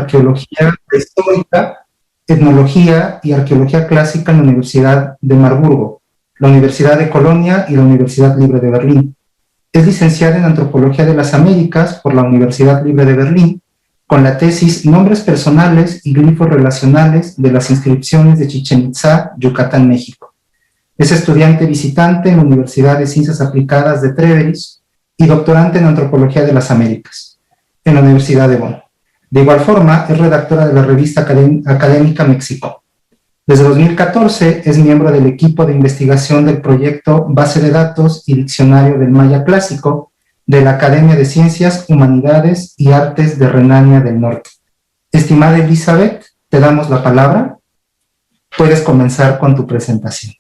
arqueología prehistórica, etnología y arqueología clásica en la Universidad de Marburgo, la Universidad de Colonia y la Universidad Libre de Berlín. Es licenciada en Antropología de las Américas por la Universidad Libre de Berlín, con la tesis Nombres personales y glifos relacionales de las inscripciones de Chichén Itzá, Yucatán, México. Es estudiante visitante en la Universidad de Ciencias Aplicadas de Treveris y doctorante en Antropología de las Américas, en la Universidad de Bonn. De igual forma, es redactora de la revista académica México. Desde 2014 es miembro del equipo de investigación del proyecto Base de Datos y Diccionario del Maya Clásico de la Academia de Ciencias, Humanidades y Artes de Renania del Norte. Estimada Elizabeth, te damos la palabra. Puedes comenzar con tu presentación.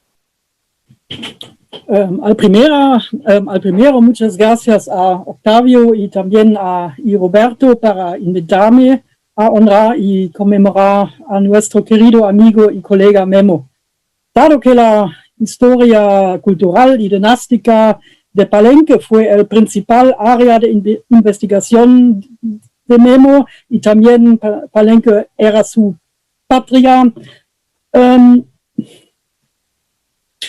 Al primero, muchas gracias a Octavio y también a Roberto para invitarme a honrar y conmemorar a nuestro querido amigo y colega Memo. Dado que la historia cultural y dinástica de Palenque fue el principal área de investigación de Memo y también Palenque era su patria,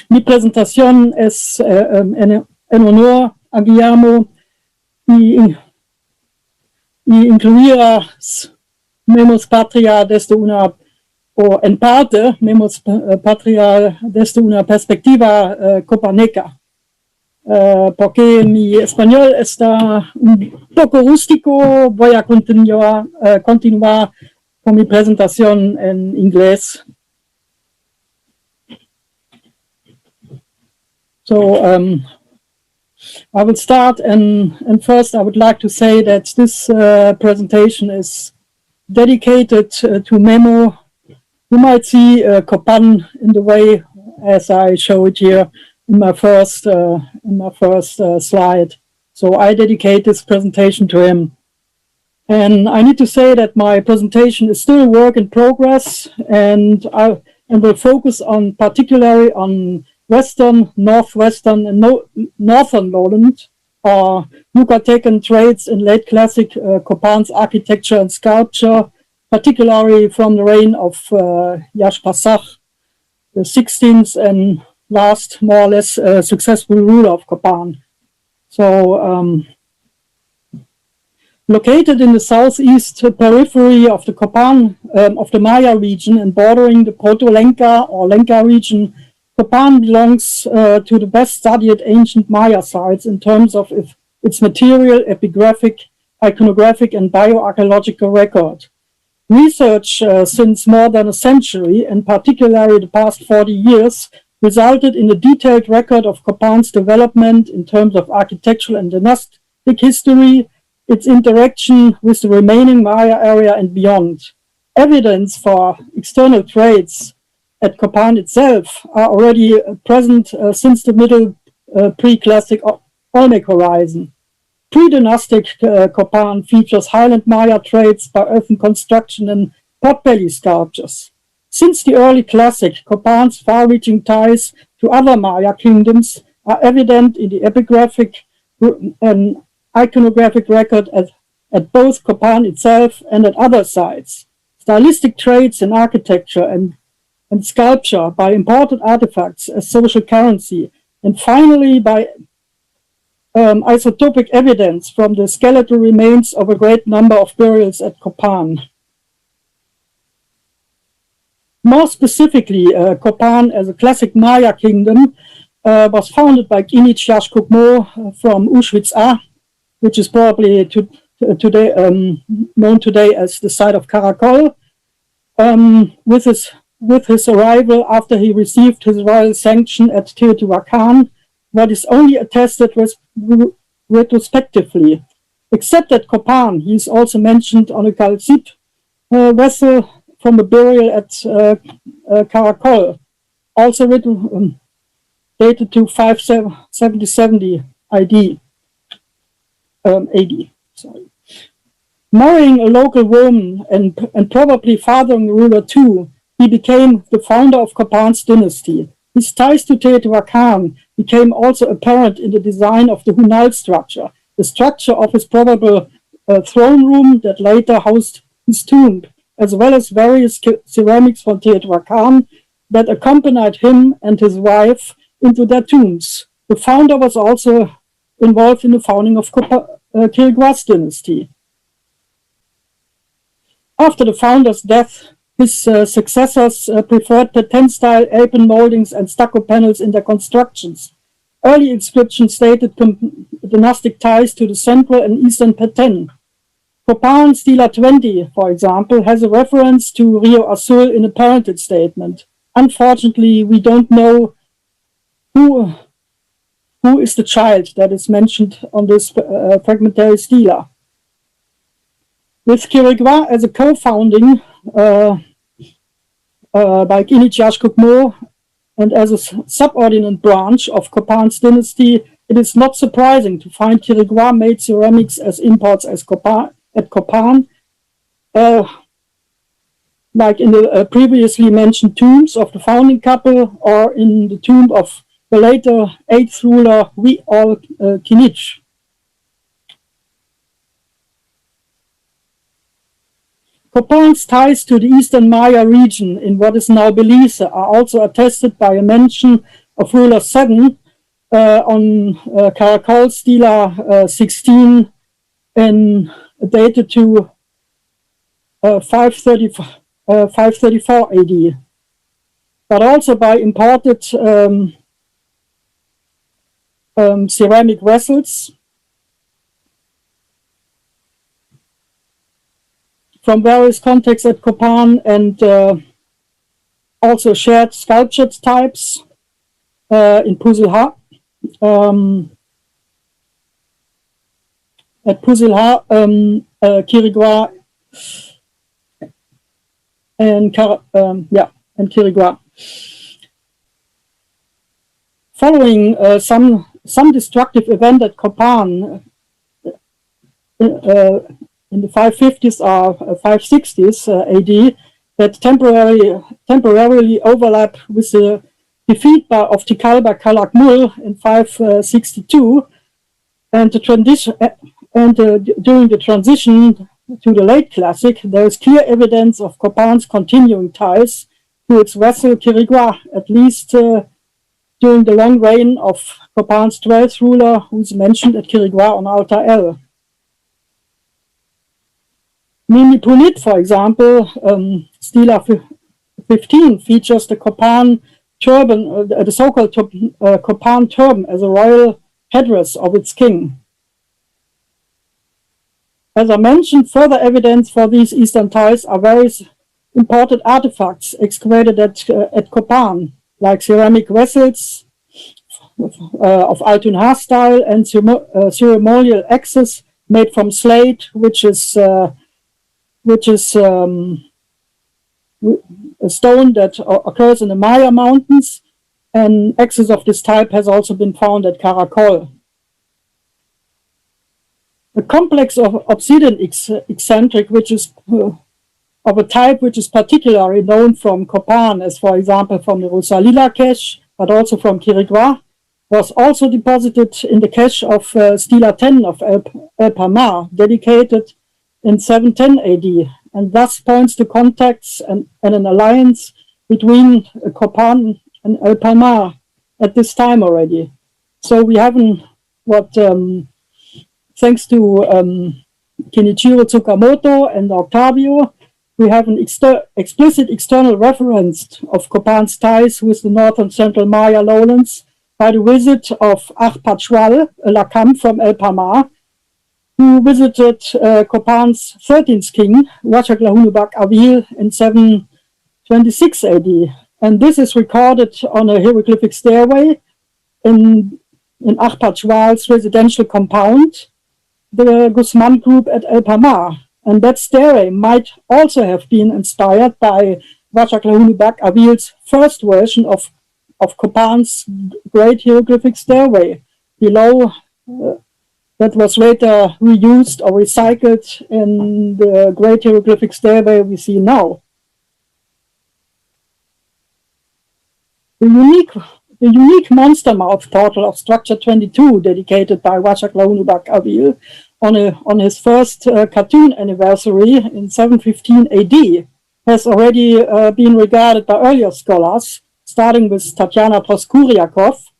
mi presentación es en honor a Guillermo y incluirá Memos patria desde una, o en parte, Memos patria desde una perspectiva copaneca. Porque mi español está un poco rústico, voy a continuar con mi presentación en inglés. So I will start, and first I would like to say that this presentation is dedicated to Memo. You might see Copan in the way as I show it here in my first slide. So I dedicate this presentation to him. And I need to say that my presentation is still a work in progress, and I will focus on particularly on Western, Northwestern, and Northern Lowland, or Yucatecan traits in late classic Copan's architecture and sculpture, particularly from the reign of Esparza, the 16th and last more or less successful ruler of Copan. So, located in the southeast periphery of the Copan, of the Maya region and bordering the Proto-Lenca or Lenca region, Copan belongs to the best studied ancient Maya sites in terms of its material, epigraphic, iconographic, and bioarchaeological record. Research since more than a century, and particularly the past 40 years, resulted in a detailed record of Copan's development in terms of architectural and dynastic history, its interaction with the remaining Maya area and beyond. Evidence for external traits at Copan itself are already present since the middle pre-classic Olmec horizon. Pre-dynastic Copan features highland Maya traits by earthen construction and potbelly sculptures. Since the early classic, Copan's far-reaching ties to other Maya kingdoms are evident in the epigraphic and iconographic record at both Copan itself and at other sites. Stylistic traits in architecture and sculpture by imported artifacts as social currency, and finally by isotopic evidence from the skeletal remains of a great number of burials at Copan. More specifically, Copan as a classic Maya kingdom was founded by Kinich Yashkukmo from Ushwitz-A, which is probably today known today as the site of Caracol, with his arrival after he received his royal sanction at Teotihuacan, what is only attested retrospectively. Except at Copan, he is also mentioned on a calcite vessel from a burial at Caracol, also dated to 570 AD. Marrying a local woman and probably fathering the ruler too, he became the founder of Copan's dynasty. His ties to Teotihuacan became also apparent in the design of the Hunal structure, the structure of his probable throne room that later housed his tomb, as well as various ceramics from Teotihuacan that accompanied him and his wife into their tombs. The founder was also involved in the founding of Quirigua's dynasty. After the founder's death, his successors preferred Peten-style Alpen moldings and stucco panels in their constructions. Early inscriptions stated dynastic ties to the central and eastern Peten. Copan Stela 20, for example, has a reference to Rio Azul in a parentage statement. Unfortunately, we don't know who is the child that is mentioned on this fragmentary stela. With Quirigua as a co-founding by Inichiashkukmo and as a subordinate branch of Copan's dynasty, it is not surprising to find Quirigua made ceramics as imports at Copan, like in the previously mentioned tombs of the founding couple or in the tomb of the later 8th ruler Kinich. Copan's ties to the eastern Maya region in what is now Belize are also attested by a mention of ruler 7 on Caracol Stela 16 and dated to 534 AD, but also by imported ceramic vessels from various contexts at Copan and also shared sculptured types in Pusilha. At Pusilha, Quirigua and Quirigua. Following some destructive event at Copan in the 550s or 560s AD that temporarily overlap with the defeat of Tikalba Kalakmul in 562, and during the transition to the late Classic, there is clear evidence of Copan's continuing ties to its vassal Quirigua, at least during the long reign of Copan's 12th ruler, who is mentioned at Quirigua on Altar L. Mimi Punit, for example, Stela 15 features the Copan turban, the so-called Copan turban as a royal headdress of its king. As I mentioned, further evidence for these eastern ties are various imported artifacts excavated at Copan, like ceramic vessels of Altun style and ceremonial axes made from slate, which is a stone that occurs in the Maya Mountains, and axes of this type has also been found at Caracol. A complex of obsidian eccentric, which is of a type which is particularly known from Copan, as for example from the Rosalila cache, but also from Quirigua, was also deposited in the cache of Stela 10 of El Palmar, dedicated in 710 AD, and thus points to contacts and an alliance between Copan and El Palmar at this time already. So we haven't thanks to Kenichiro Tsukamoto and Octavio, we have an explicit external reference of Copan's ties with the northern central Maya lowlands by the visit of Arpachwal, a Lakam from El Palmar, who visited Copan's 13th king, Wachaklahunubak Avil, in 726 AD. And this is recorded on a hieroglyphic stairway in Arpachwal's residential compound, the Guzman group at El Palmar. And that stairway might also have been inspired by Wachaklahunubak Avil's first version of Copan's great hieroglyphic stairway below, that was later reused or recycled in the great hieroglyphic stairway we see now. The unique monster mouth portal of structure 22, dedicated by Wachaklahunubak Avil, on his first cartoon anniversary in 715 AD has already been regarded by earlier scholars, starting with Tatyana Proskuryakov,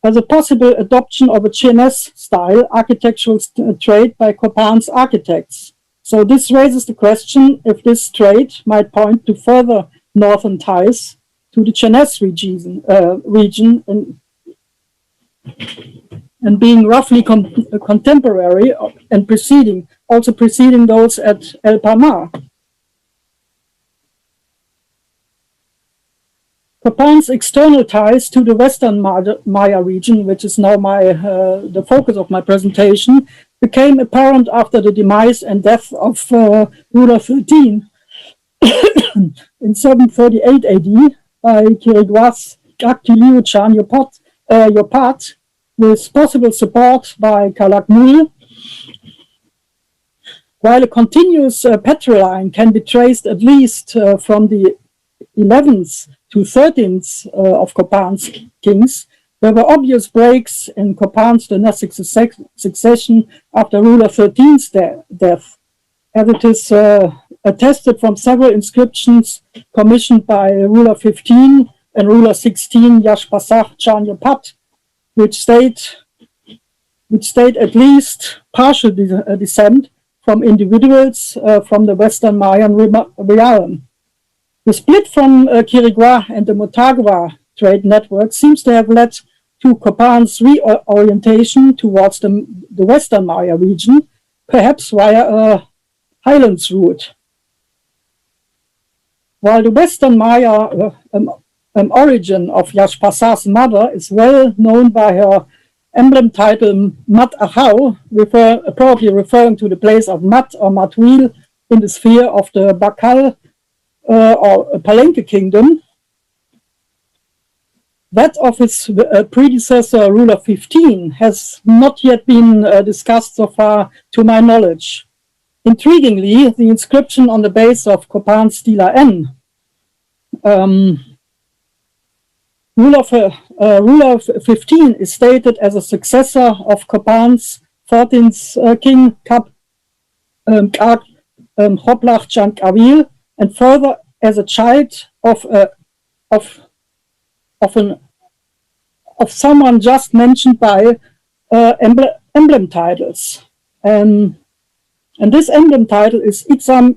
as a possible adoption of a Chinese-style architectural trait by Copan's architects. So this raises the question if this trait might point to further northern ties to the Chinese region and being roughly contemporary and preceding those at El Palmar. Copan's external ties to the Western Maya region, which is now the focus of my presentation, became apparent after the demise and death of ruler 13 in 738 AD by Kiriguas Gaktiliuchan Yopat, with possible support by Kalakmul. While a continuous petroline can be traced at least from the 11th to 13th of Copan's kings, there were obvious breaks in Copan's dynastic succession after ruler 13's death, as it is attested from several inscriptions commissioned by ruler 15 and ruler 16 Yashpasach Chanyapat, which state at least partial descent from individuals from the Western Mayan realm. The split from Quirigua and the Motagua trade network seems to have led to Copan's reorientation towards the Western Maya region, perhaps via a highlands route. While the Western Maya origin of Yashpasar's mother is well known by her emblem title Mat Achau, probably referring to the place of Mat or Matwil in the sphere of the Bakal or Palenque kingdom, that of his predecessor, ruler 15, has not yet been discussed so far to my knowledge. Intriguingly, the inscription on the base of Copan's Stela N, ruler 15 is stated as a successor of Copan's 14th king, Hoplach Chankawil, and further as a child of someone just mentioned by emblem titles, and this emblem title is Itzam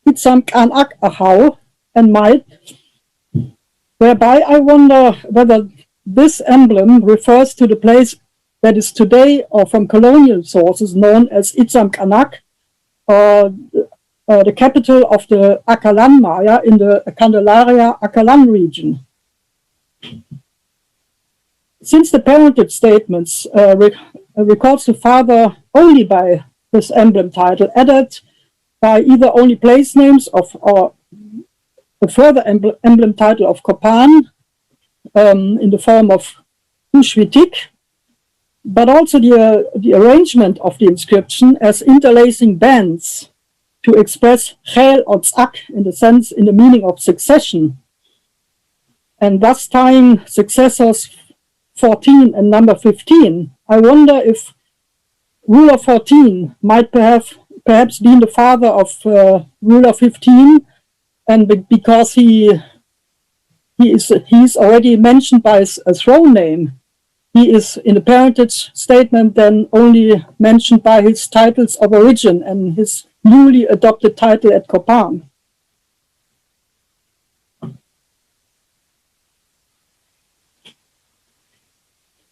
Kanak Ahau and Might, whereby I wonder whether this emblem refers to the place that is today, or from colonial sources, known as Itzam Kanak, or the capital of the Akalan Maya in the Candelaria Akalan region. Since the parentage statements records the father only by this emblem title, added by either only place names or a further emblem title of Copan in the form of Hushvitik, but also the arrangement of the inscription as interlacing bands to express Chel or Tzak in the meaning of succession, and thus tying successors 14 and number 15. I wonder if ruler 14 might perhaps been the father of ruler 15, and because he is already mentioned by a throne name, he is in the parentage statement then only mentioned by his titles of origin and his newly adopted title at Copan.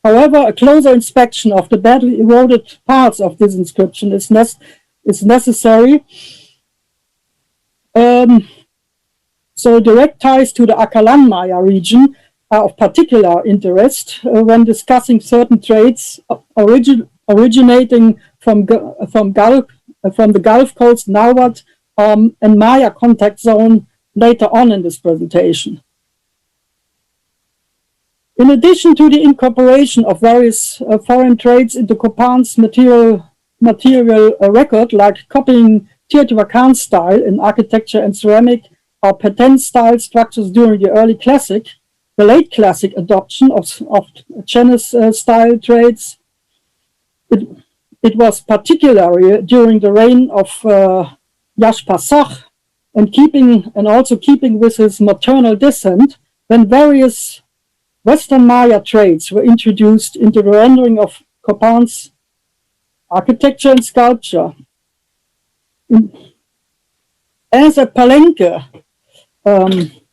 However, a closer inspection of the badly eroded parts of this inscription is necessary. So direct ties to the Akalan Maya region are of particular interest when discussing certain traits originating from the Gulf Coast, Nawat, and Maya contact zone later on in this presentation. In addition to the incorporation of various foreign traits into Copan's material record, like copying Teotihuacan style in architecture and ceramic, or patent style structures during the early Classic, the late Classic adoption of Chinese style traits, it was particularly during the reign of Yash-Pasach, and also keeping with his maternal descent, when various Western Maya traits were introduced into the rendering of Copan's architecture and sculpture. As a palenque,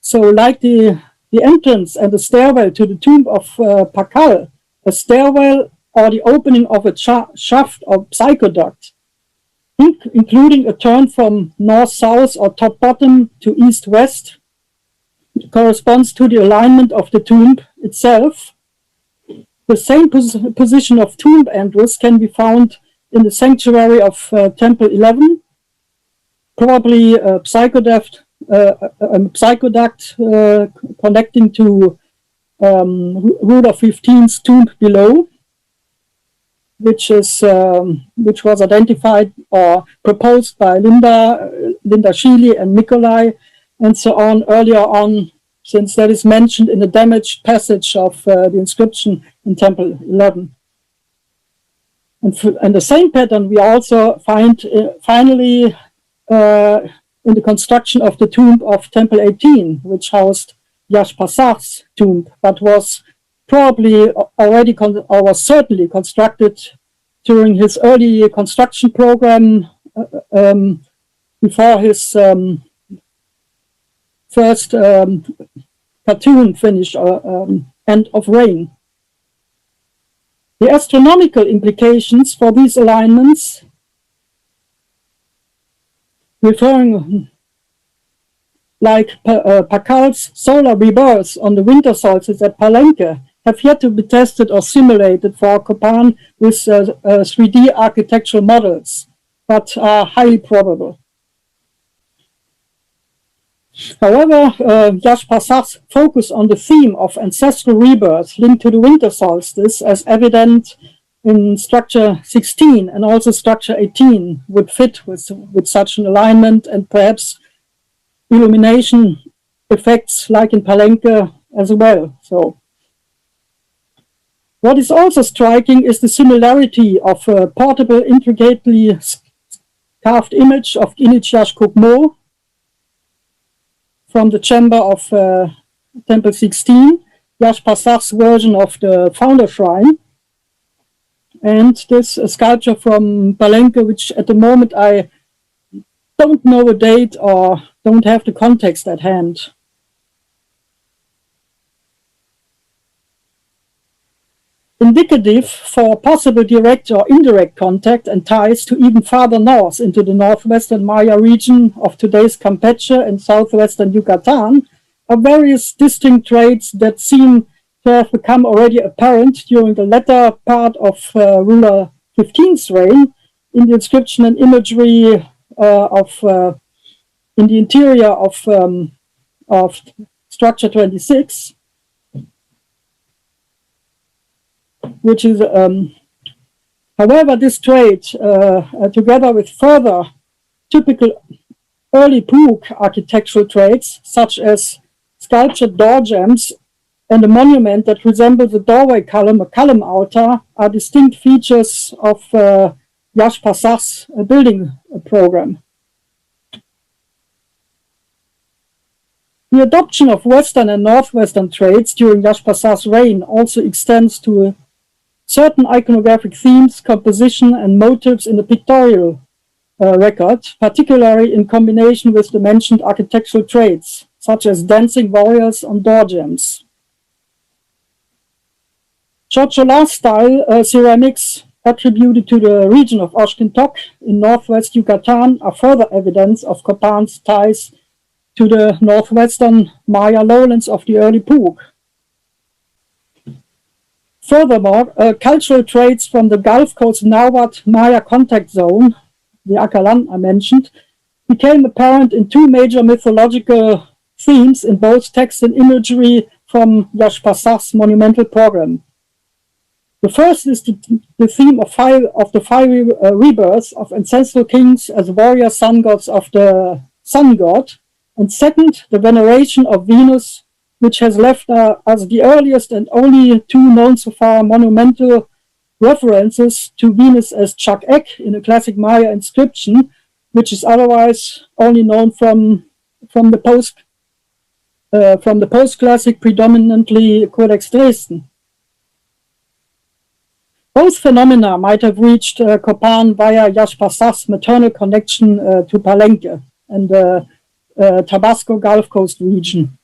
so like the entrance and the stairwell to the tomb of Pakal, a stairwell or the opening of a shaft or psychoduct, including a turn from north-south or top-bottom to east-west, corresponds to the alignment of the tomb itself. The same position of tomb entries can be found in the sanctuary of Temple 11, probably a psychoduct connecting to Ruler 15's tomb below, which was identified or proposed by Linda Sheely and Nikolai and so on earlier on, since that is mentioned in the damaged passage of the inscription in Temple 11. And the same pattern we also find finally in the construction of the tomb of Temple 18, which housed Yash-Pasach's tomb, but was probably already or was certainly constructed during his early construction program before his first cartoon finish, End of Reign. The astronomical implications for these alignments, referring like Pakal's solar rebirths on the winter solstice at Palenque, have yet to be tested or simulated for Copan with 3D architectural models, but are highly probable. However, Yash-Pasach's focus on the theme of ancestral rebirth linked to the winter solstice, as evident in structure 16 and also structure 18, would fit with such an alignment, and perhaps illumination effects like in Palenque as well. So, what is also striking is the similarity of a portable, intricately carved image of Inich Yash-Kukmo from the chamber of Temple 16, Yash-Pasach's version of the founder shrine, and this sculpture from Palenque, which at the moment I don't know a date or don't have the context at hand. Indicative for possible direct or indirect contact and ties to even farther north into the northwestern Maya region of today's Campeche and southwestern Yucatan are various distinct traits that seem to have become already apparent during the latter part of ruler 15's reign in the inscription and imagery in the interior of structure 26. Which is, however, this trait, together with further typical early Puk architectural traits, such as sculptured door jambs and a monument that resembles a doorway column, a column altar, are distinct features of Yash-Pasach's building program. The adoption of Western and Northwestern traits during Yash-Pasach's reign also extends to certain iconographic themes, composition, and motives in the pictorial record, particularly in combination with the mentioned architectural traits, such as dancing warriors on door jambs. Chochola-style ceramics attributed to the region of Oshkintok in northwest Yucatan are further evidence of Copan's ties to the northwestern Maya lowlands of the early Puk. Furthermore, cultural traits from the Gulf Coast Nahuatl Maya contact zone, the Acalan I mentioned, became apparent in two major mythological themes in both text and imagery from Yash-Pasach's monumental program. The first is the theme of the fiery rebirth of ancestral kings as warrior sun gods of the sun god, and second, the veneration of Venus, which has left us the earliest and only two known so far monumental references to Venus as Chak-Ek in a classic Maya inscription, which is otherwise only known from the post-classic, predominantly Codex Dresden. Both phenomena might have reached Copan via Jaspas's maternal connection to Palenque and the Tabasco Gulf Coast region.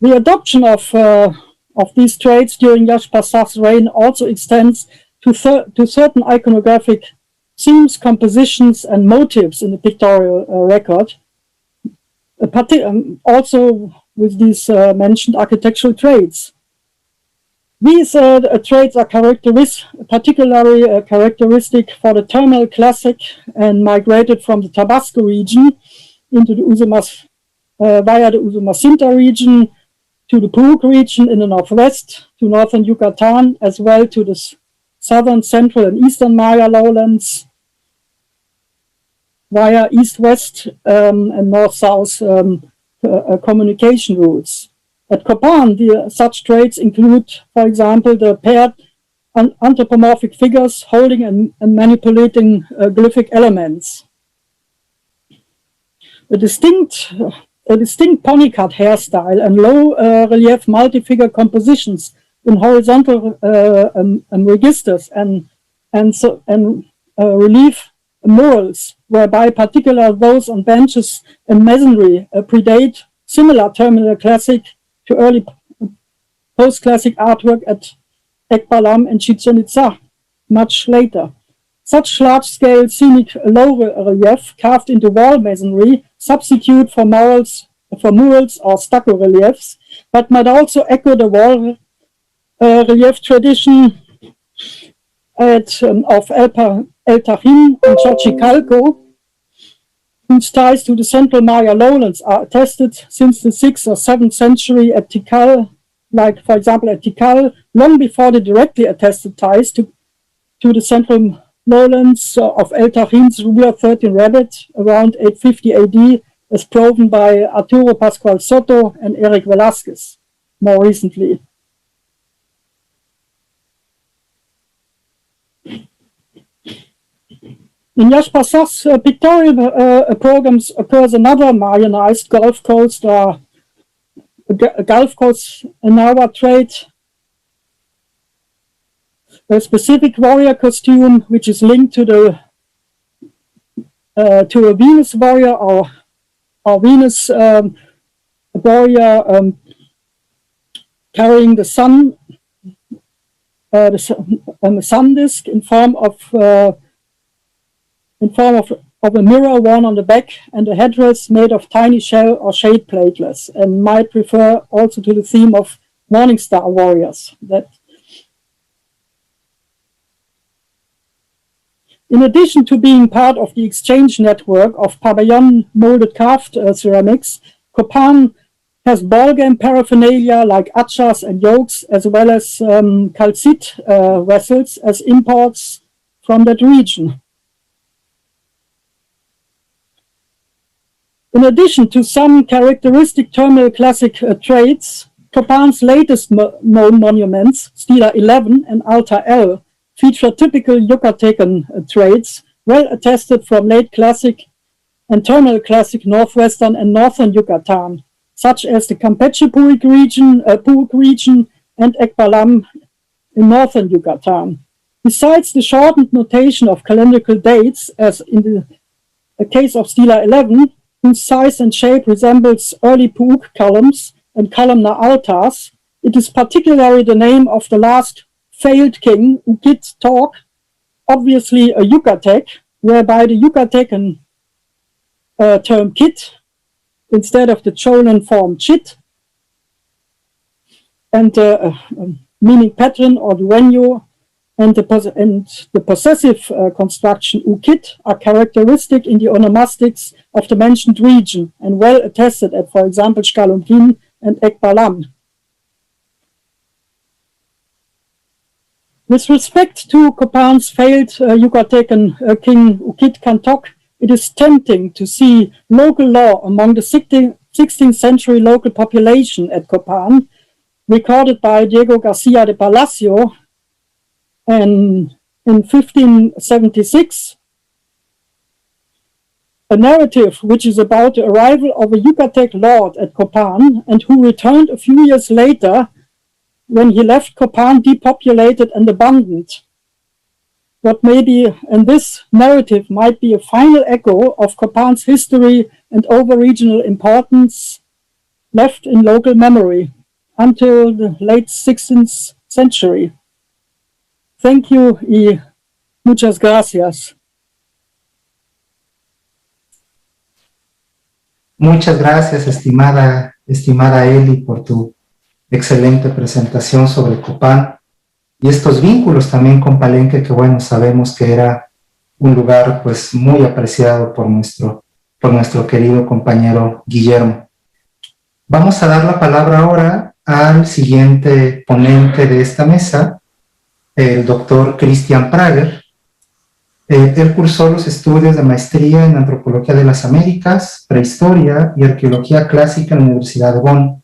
The adoption of these traits during Jaspas's reign also extends to certain iconographic themes, compositions, and motives in the pictorial record, also with these mentioned architectural traits. These traits are particularly characteristic for the Terminal Classic and migrated from the Tabasco region into the via the Usumacinta region to the Puuc region in the northwest, to northern Yucatan, as well to the southern, central, and eastern Maya lowlands, via east-west and north-south communication routes. At Copan, such traits include, for example, the paired anthropomorphic figures holding and manipulating glyphic elements. A distinct ponycut hairstyle and low relief multi-figure compositions in horizontal registers and relief murals, whereby particular those on benches and masonry predate similar Terminal Classic to early post-classic artwork at Ekbalam and Chichen Itza much later. Such large-scale scenic low relief carved into wall masonry substitute for murals or stucco reliefs, but might also echo the wall relief tradition of El Tajín and Xochicalco, whose ties to the central Maya lowlands are attested since the 6th or 7th century at Tikal, like for example at Tikal, long before the directly attested ties to the central lowlands of El Tajín's ruler 13 Rabbit around 850 AD, as proven by Arturo Pascual Soto and Eric Velázquez more recently. In Jaspas's pictorial programs occurs another Mayanized Gulf Coast Anawa trait, a specific warrior costume which is linked to a Venus warrior or Venus warrior carrying the sun disk in form of a mirror worn on the back, and a headdress made of tiny shell or shade platelets, and might refer also to the theme of Morningstar warriors. In addition to being part of the exchange network of pavillon molded carved ceramics, Copan has ballgame paraphernalia like achas and yokes, as well as calcite vessels as imports from that region. In addition to some characteristic Terminal Classic traits, Copan's latest known monuments, Stela 11 and Altar L, feature typical Yucatecan traits, well attested from late Classic and Terminal Classic northwestern and northern Yucatan, such as the Campeche Puuc region and Ekbalam in northern Yucatan. Besides the shortened notation of calendrical dates, as in the case of Stela 11, whose size and shape resembles early Puuc columns and columnar altars, it is particularly the name of the last failed king, Ukit Tok, obviously a Yucatec, whereby the Yucatecan term Kit, instead of the Cholan form Chit, and meaning pattern or dueño, and the possessive construction Ukit are characteristic in the onomastics of the mentioned region and well attested at, for example, Xcalonquin and Ekbalam. With respect to Copan's failed Yucatecan king Ukit Kantok, it is tempting to see local law among the 16th century local population at Copan, recorded by Diego Garcia de Palacio. And in 1576, a narrative which is about the arrival of a Yucatec lord at Copan and who returned a few years later when he left Copan depopulated and abandoned. What maybe in this narrative might be a final echo of Copan's history and over-regional importance left in local memory until the late 16th century. Thank you y muchas gracias. Muchas gracias, estimada Eli, por tu excelente presentación sobre Copán y estos vínculos también con Palenque, que bueno, sabemos que era un lugar pues muy apreciado por nuestro querido compañero Guillermo. Vamos a dar la palabra ahora al siguiente ponente de esta mesa, el doctor Christian Prager. Él cursó los estudios de maestría en Antropología de las Américas, Prehistoria y Arqueología Clásica en la Universidad de Bonn.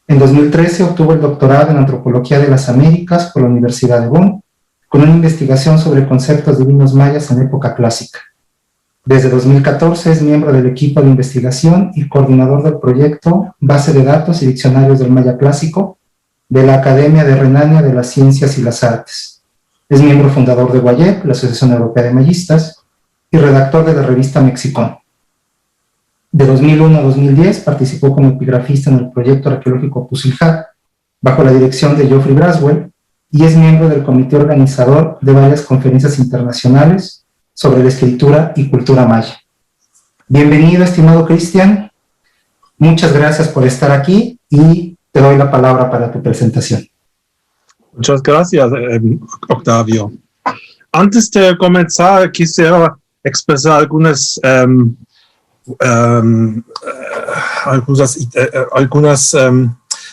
En 2013 obtuvo el doctorado en Antropología de las Américas por la Universidad de Bonn, con una investigación sobre conceptos divinos mayas en época clásica. Desde 2014 es miembro del equipo de investigación y coordinador del proyecto Base de Datos y Diccionarios del Maya Clásico de la Academia de Renania de las Ciencias y las Artes. Es miembro fundador de WAYEP, la Asociación Europea de Mayistas, y redactor de la revista Mexicón. De 2001 a 2010 participó como epigrafista en el proyecto arqueológico Pusilhat, bajo la dirección de Geoffrey Braswell, y es miembro del comité organizador de varias conferencias internacionales sobre la escritura y cultura maya. Bienvenido, estimado Christian. Muchas gracias por estar aquí y te doy la palabra para tu presentación. Muchas gracias, Octavio. Antes de comenzar, quisiera expresar algunas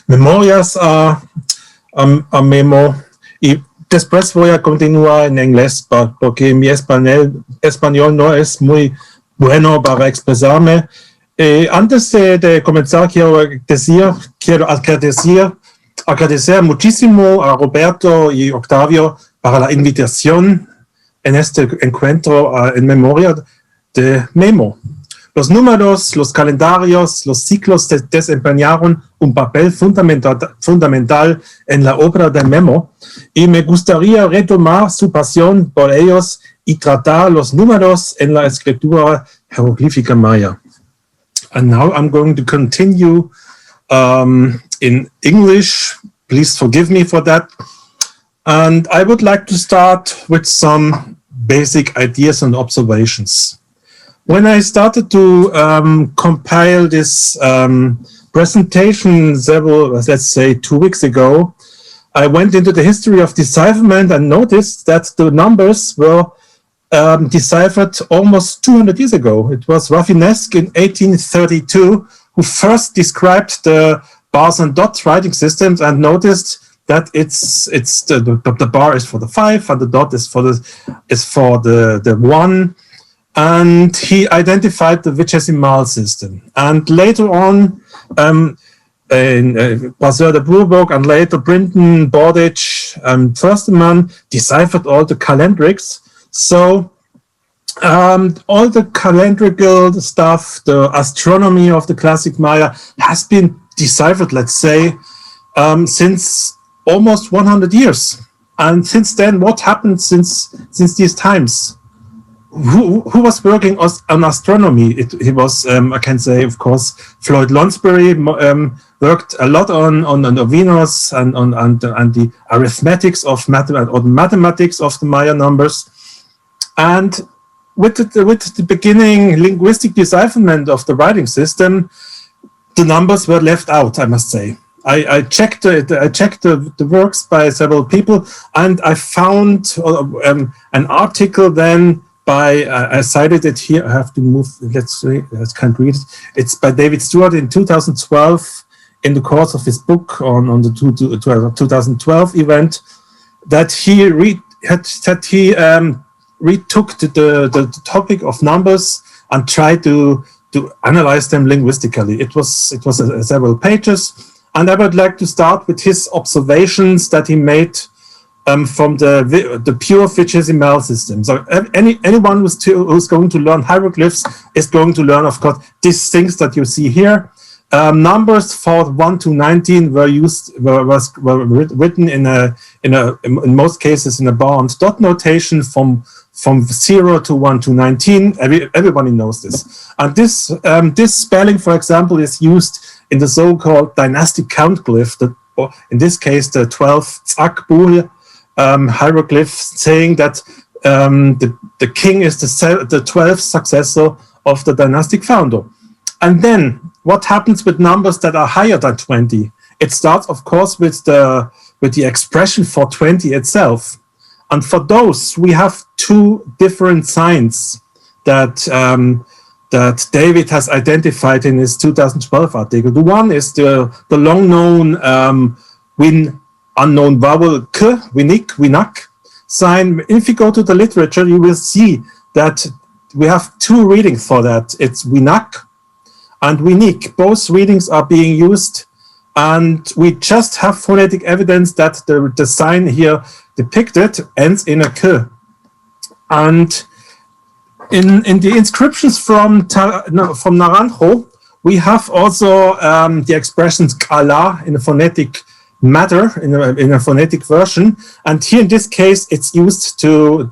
memorias a Memo y después voy a continuar en inglés porque mi español no es muy bueno para expresarme. Antes de comenzar, quiero agradecer muchísimo a Roberto y Octavio para la invitación en este encuentro en memoria de Memo. Los números, los calendarios, los ciclos desempeñaron un papel fundamental en la obra de Memo y me gustaría retomar su pasión por ellos y tratar los números en la escritura jeroglífica maya. And now I'm going to continue in English. Please forgive me for that. And I would like to start with some basic ideas and observations. When I started to compile this presentation let's say 2 weeks ago, I went into the history of decipherment and noticed that the numbers were deciphered almost 200 years ago. It was Rafinesque in 1832 who first described the bars and dots writing systems and noticed that the bar is for the 5 and the dot is for the 1, and he identified the vigesimal system. And later on, Brasseur de Bourbourg and later Brinton, Bordage, and Firsteman deciphered all the calendrics. So all the calendrical stuff, the astronomy of the classic Maya has been deciphered, let's say, since almost 100 years. And since then, what happened since these times? Who was working on astronomy? It was, I can say, of course, Floyd Lonsbury worked a lot on Venus and the arithmetics of mathematics of the Maya numbers. And with the beginning linguistic decipherment of the writing system, the numbers were left out, I must say. I checked the works by several people, and I found an article then by, I cited it here, I have to move, let's see, I can't read it. It's by David Stewart in 2012, in the course of his book on the 2012 event, that he retook the topic of numbers and tried to analyze them linguistically. It was several pages, and I would like to start with his observations that he made from the pure vigesimal system. So anyone who's going to learn hieroglyphs is going to learn, of course, these things that you see here. Numbers for 1 to 19 were written in most cases in a bar and dot notation from 0 to 1 to 19. Everybody knows this. And this spelling, for example, is used in the so-called dynastic count glyph, in this case the 12 Zakbul hieroglyph, saying that the king is the 12th successor of the dynastic founder. And then what happens with numbers that are higher than 20? It starts, of course, with the expression for 20 itself. And for those, we have two different signs that David has identified in his 2012 article. The one is the long-known unknown vowel k, winak sign. If you go to the literature, you will see that we have two readings for that. It's winak and winik. Both readings are being used, and we just have phonetic evidence that the sign here depicted ends in a k. And in the inscriptions from Naranjo, we have also the expressions kala in a phonetic matter, in a phonetic version. And here in this case, it's used to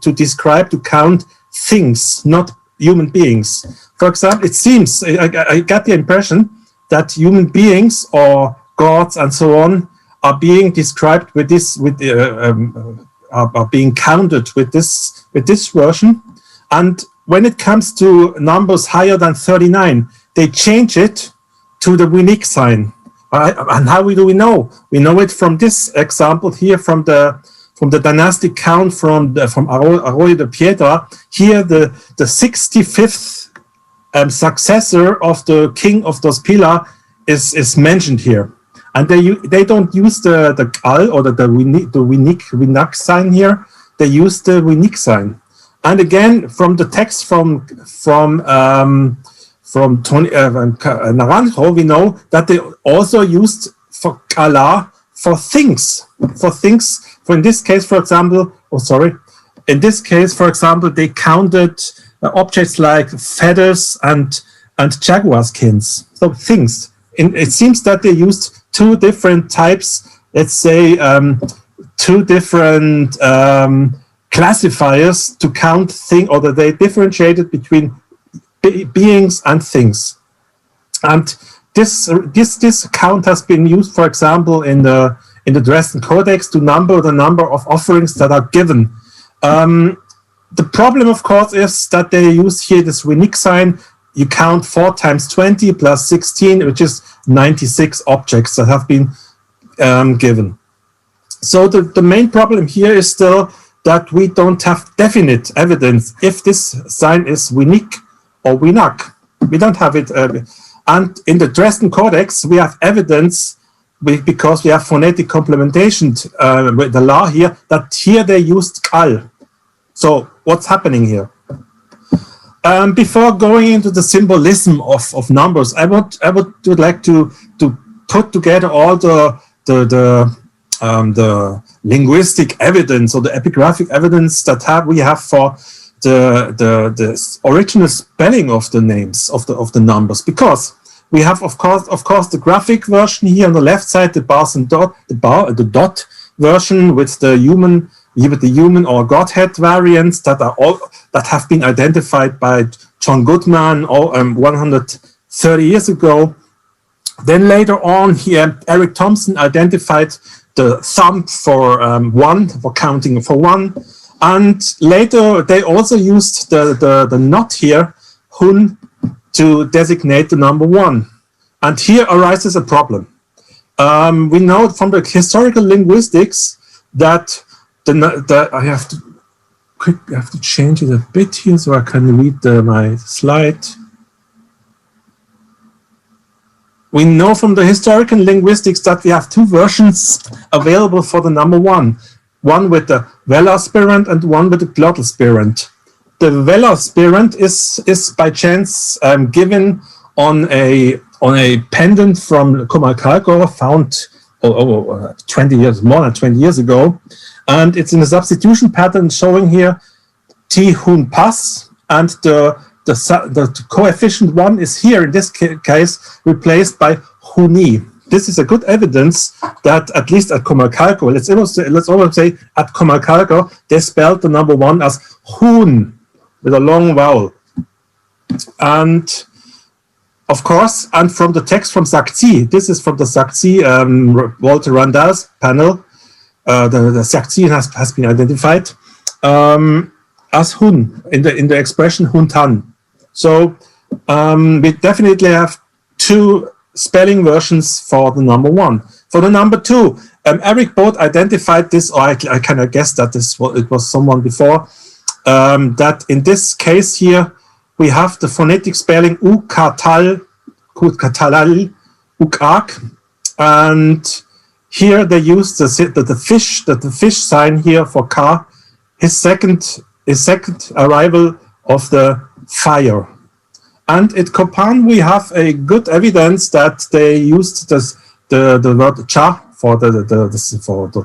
count things, not human beings. For example, it seems, I get the impression that human beings or gods and so on are being described with this, are being counted with this version. And when it comes to numbers higher than 39, they change it to the winik sign. And how do we know? We know it from this example here, from the dynastic count from Arroyo de Piedra. Here, the 65th successor of the king of Dos Pilar is mentioned here, and they don't use the kal or the winak sign here. They use the winik sign. And again, from the text from Naranjo, we know that they also used for kala for things. For in this case, for example, they counted objects like feathers and jaguar skins. So things. It seems that they used two different types. Let's say two different classifiers to count things, or that they differentiated between beings and things. And this count has been used, for example, in the Dresden Codex to number the number of offerings that are given. The problem, of course, is that they use here this winik sign. You count 4 times 20 plus 16, which is 96 objects that have been given. So the main problem here is still that we don't have definite evidence if this sign is winik or winak. We don't have it. And in the Dresden Codex, we have evidence because we have phonetic complementation with the law here, that here they used kal. So what's happening here? Before going into the symbolism of numbers, I would like to put together all the linguistic evidence or the epigraphic evidence that we have for the original spelling of the names of the numbers, because we have of course the graphic version here on the left side, the bars and dot, the dot version with the human or Godhead variants that have been identified by John Goodman 130 years ago. Then later on here, Eric Thompson identified the thumb for one, for counting for one. And later they also used the knot here, hun, to designate the number 1. And here arises a problem. We know from the historical linguistics that I have to change it a bit here so I can read my slide. We know from the historical linguistics that we have two versions available for the number 1. One with the velar spirant and one with the glottal spirant. the Vela Spirant is by chance given on a pendant from Comalcalco, found 20 years, more than 20 years ago, and it's in a substitution pattern showing here T Hun Pas, and the coefficient 1 is here in this case replaced by Huni. This is a good evidence that at least at Comalcalco, let's almost say at Comalcalco, they spelled the number 1 as Hun with a long vowel. And of course, and from the text from Sakzi, this is from the Sakzi Walter Randall's panel, the Sakzi has been identified as Hun in the expression Huntan. So we definitely have 2 spelling versions for the number 1. For the number 2, Eric Both identified this, or I kind of guessed that it was someone before, that in this case here, we have the phonetic spelling Ukatal, Ukak, and here they use the fish sign here for Ka, his second arrival of the fire. And at Copan we have a good evidence that they used the word cha for the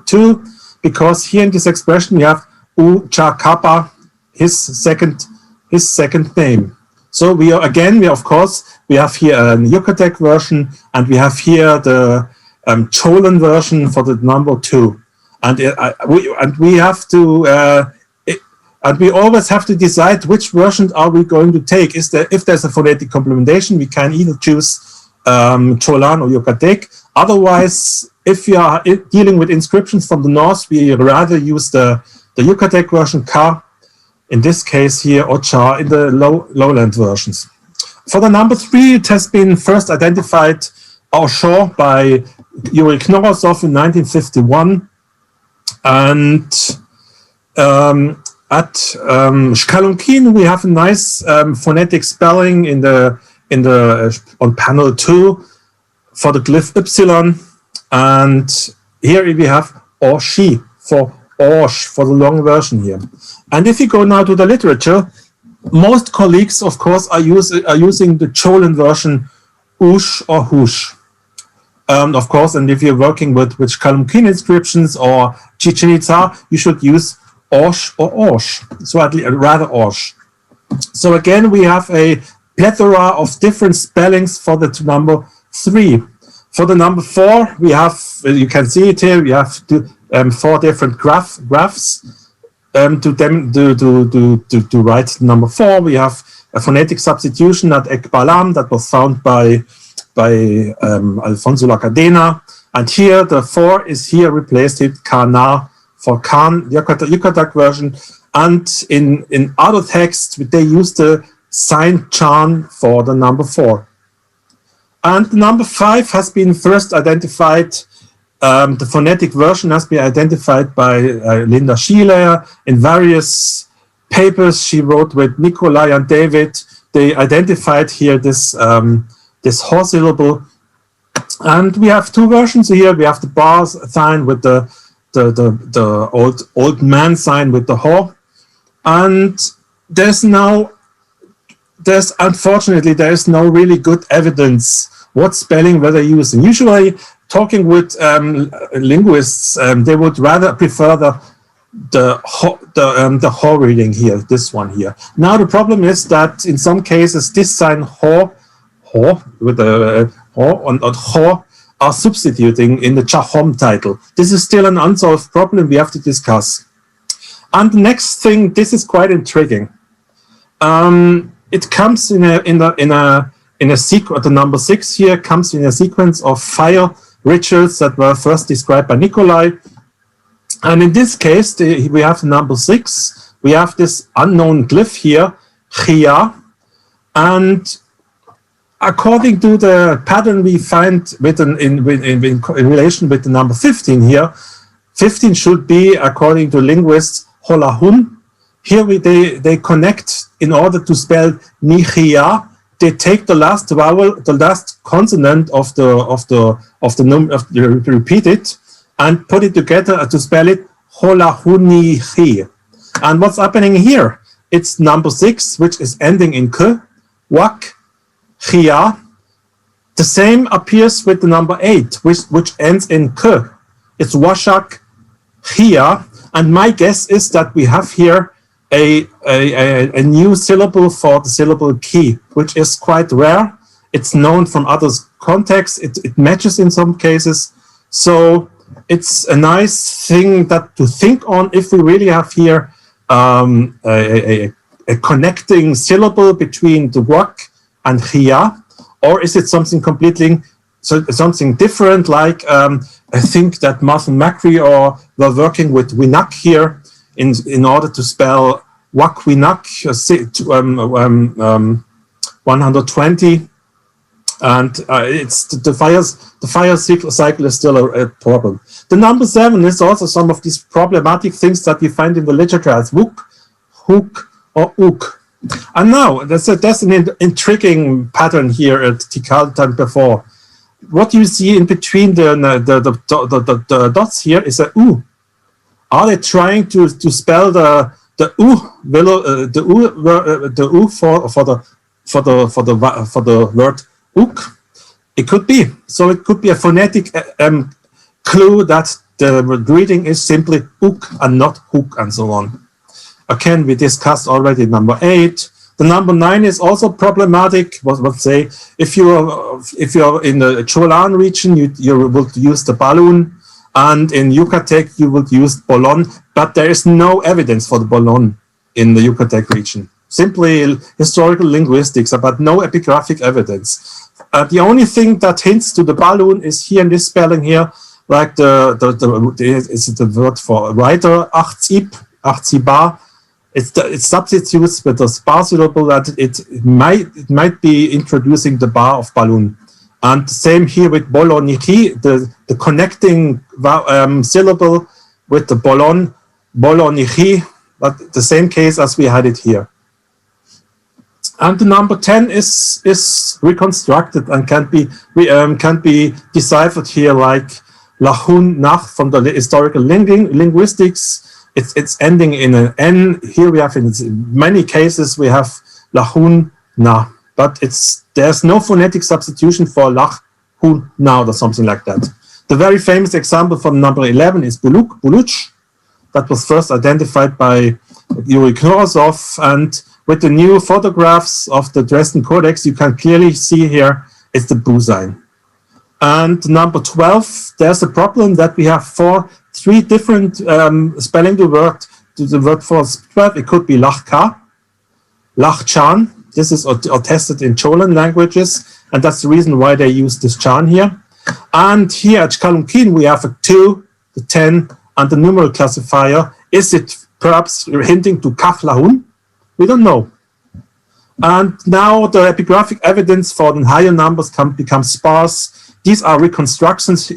2, because here in this expression we have U cha kappa, his second name. So we have here a Yucatec version, and we have here the Cholan version for the number 2, and we always have to decide which version are we going to take. If there's a phonetic complementation, we can either choose Cholan or Yucatec. Otherwise, if you are dealing with inscriptions from the north, we rather use the Yucatec version Ka, in this case here, or Cha in the lowland versions. For the number 3, it has been first identified offshore by Yuri Knorosov in 1951, and at Shkalunkin we have a nice phonetic spelling on panel 2 for the glyph Epsilon, and here we have Orshi for Orsh for the long version here. And if you go now to the literature, most colleagues, of course, are using the Cholan version Ush or Hush. Of course, and if you're working with Shkalunkin inscriptions or Chichen Itza, you should use Orsh or Orsh, so rather Orsh. So again, we have a plethora of different spellings for the number 3. For the number 4, we have, you can see it here, we have 4 different graphs to write number 4. We have a phonetic substitution at Ekbalam that was found by Alfonso La Cadena, and here the 4 is here replaced with Kana for Khan, Yucatec version, and in other texts they use the sign Chan for the number 4. And the number 5 has been first identified, the phonetic version has been identified by Linda Schiller in various papers she wrote with Nikolai and David. They identified here this Ho syllable, and we have 2 versions here. We have the bar sign with the old man sign with the Ho, and unfortunately there is no really good evidence what spelling were they using. Usually, talking with linguists, they would rather prefer the Ho reading here, this one here. Now the problem is that in some cases this sign Ho with the Ho and Ho are substituting in the Chahom title. This is still an unsolved problem we have to discuss. And the next thing, this is quite intriguing. It comes in a sequence. The number 6 here comes in a sequence of fire rituals that were first described by Nikolai. And in this case, we have the number 6. We have this unknown glyph here, Chia, and according to the pattern we find in relation with the number 15 here, 15 should be, according to linguists, Holahun. Here they connect in order to spell Nichia. They take the last vowel, the last consonant of the repeat it, and put it together to spell it Holahunichi. And what's happening here? it's number 6, which is ending in k, wak, chia. The same appears with the number 8, which ends in k. It's washak, chia, and my guess is that we have here a new syllable for the syllable ki, which is quite rare. It's known from other contexts. It matches in some cases. So it's a nice thing that to think on if we really have here a connecting syllable between the wak and chia, or is it something completely something different? Like I think that Martin Macri were working with Winak here in order to spell wak Winak 120. And it's the fire cycle is still a problem. The number 7 is also some of these problematic things that we find in the literature as wuk, hook, or uk. And now there's an intriguing pattern here at Tikal time before. What you see in between the dots here is a u. Are they trying to spell the u for the word uk? It could be. So it could be a phonetic clue that the reading is simply uk and not hook and so on. Again, we discussed already number 8. The number 9 is also problematic. Let's say if you're in the Cholan region, you would use the balloon, and in Yucatec you would use bolon, but there is no evidence for the bolon in the Yucatec region. Simply historical linguistics, but no epigraphic evidence. The only thing that hints to the balloon is here in this spelling here, like is the word for writer, achziba. It substitutes with the bar syllable that it might be introducing the bar of balloon. And same here with bolonichi, the connecting syllable with the bolonichi, but the same case as we had it here. And the number 10 is reconstructed and can be deciphered here like lahun nach from the historical linguistics. It's ending in an N. Here we have in many cases we have lahun na, but there's no phonetic substitution for lach hun na or something like that. The very famous example from number 11 is buluch. That was first identified by Yuri Knorosov, and with the new photographs of the Dresden Codex, you can clearly see here it's the bu sign. And number 12, there's a problem that we have 3 different spelling the word for 12. It could be lachka, lachchan. This is attested in Cholan languages, and that's the reason why they use this chan here. And here at Kalunkin, we have a 2, the 10, and the numeral classifier. Is it perhaps hinting to kaf lahun? We don't know. And now the epigraphic evidence for the higher numbers become sparse. These are reconstructions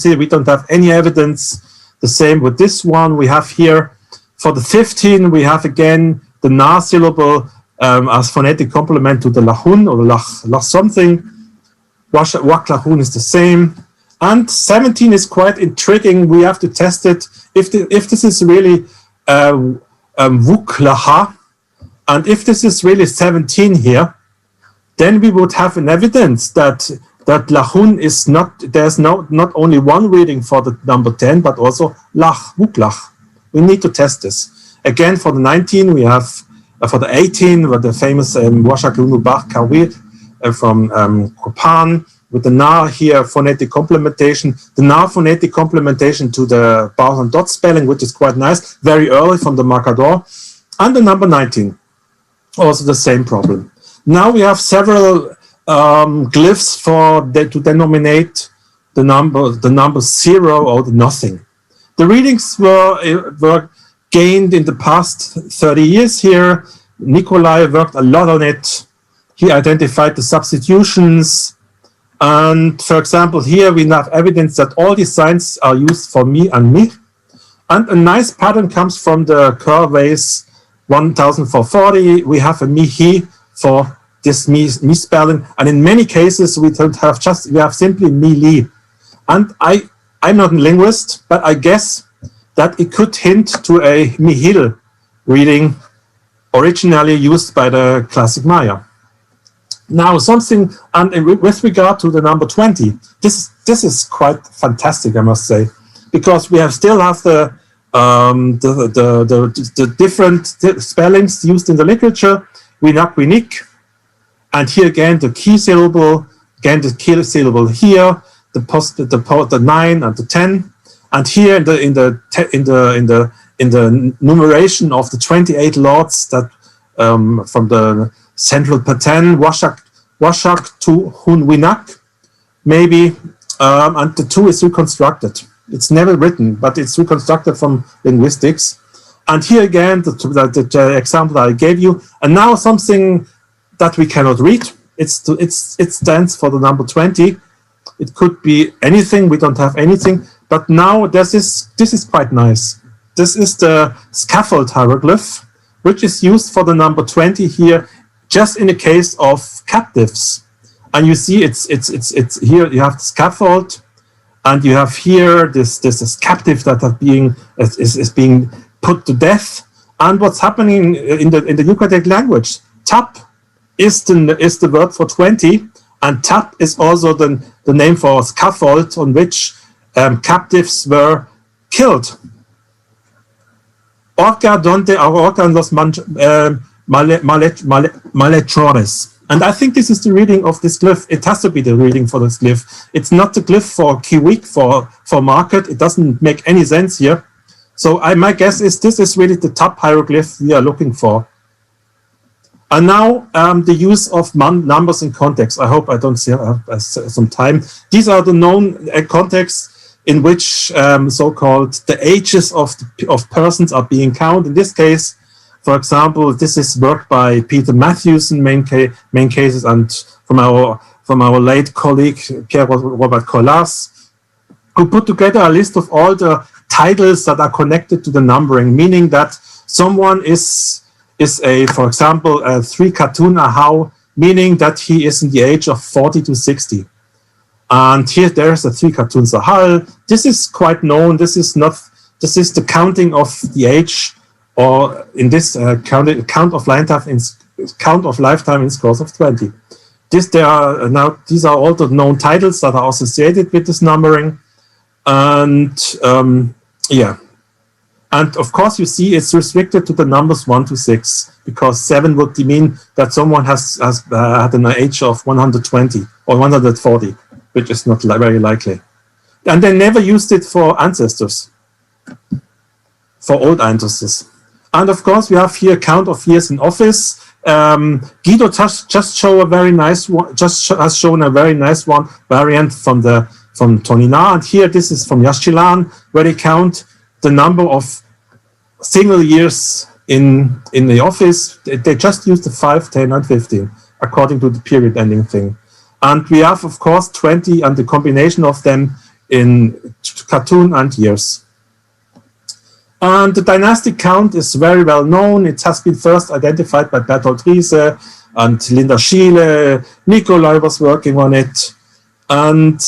here. We don't have any evidence. The same with this one. We have here, for the 15, we have again the na syllable as phonetic complement to the lahun or the lach something. Wak lahun is the same. And 17 is quite intriguing. We have to test it. If this is really wuk laha, and if this is really 17 here, then we would have an evidence that lahun is there's not only one reading for the number 10, but also lach, wuklach. We need to test this. Again, for the 19, we have, for the 18, with the famous Washak Lunubach Kawir from Kopan, with the na here, phonetic complementation, the na phonetic complementation to the bars and dot spelling, which is quite nice, very early from the Marcador, and the number 19, also the same problem. Now we have several glyphs to denominate the number 0 or the nothing. The readings were gained in the past 30 years here. Nikolai worked a lot on it. He identified the substitutions. And for example, here we have evidence that all these signs are used for me and me. And a nice pattern comes from the Curvace 1440. We have a mi-he for this misspelling, and in many cases we don't have we have simply mi-li. And I'm not a linguist, but I guess that it could hint to a mihil reading originally used by the classic Maya. Now, something, and with regard to the number 20, this is quite fantastic, I must say, because we still have the different spellings used in the literature, winak, winik, and here again the key syllable, again the key syllable here, the 9 and the 10, and here in the numeration of the 28 lords that from the central pattern, washak to hun winak, maybe, and the 2 is reconstructed. It's never written, but it's reconstructed from linguistics. And here again, the example that I gave you, and now something that we cannot read. It stands for the number 20. It could be anything. We don't have anything. But now this is quite nice. This is the Scaffold Hieroglyph, which is used for the number 20 here, just in the case of captives. And you see, it's here. You have the scaffold, and you have here this captive that is being put to death. And what's happening in the Yucatec language? Tap is the word for 20, and tap is also the name for scaffold on which captives were killed. Orca donde ahorcan los malhechores. And I think this is the reading of this glyph. It has to be the reading for this glyph. It's not the glyph for Kiwik, for market. It doesn't make any sense here. So my guess is this is really the top hieroglyph we are looking for. And now the use of numbers in context. I hope I don't see some time. These are the known contexts in which so-called the ages of persons are being counted. In this case, for example, this is work by Peter Matthews in main cases, and from our late colleague Pierre Robert Collas, who put together a list of all the titles that are connected to the numbering, meaning that someone is for example, a 3 cartoon ahau, meaning that he is in the age of 40 to 60. And here there's a 3 cartoons ahal. This is quite known. This is the counting of the age, or in this count of lifetime in scores of 20. These are all the known titles that are associated with this numbering, and yeah. And of course, you see it's restricted to the numbers 1 to 6, because 7 would mean that someone has had an age of 120 or 140, which is not very likely. And they never used it for ancestors, for old ancestors. And of course, we have here count of years in office. Guido just show a very nice one. Has shown a very nice one variant from Tonina, and here this is from Yaxchilan, where they count the number of single years in the office. They just use the 5, 10, and 15 according to the period ending thing. And we have, of course, 20 and the combination of them in cartoon and years. And the dynastic count is very well known. It has been first identified by Bertolt Riese and Linda Schiele. Nikolai was working on it. And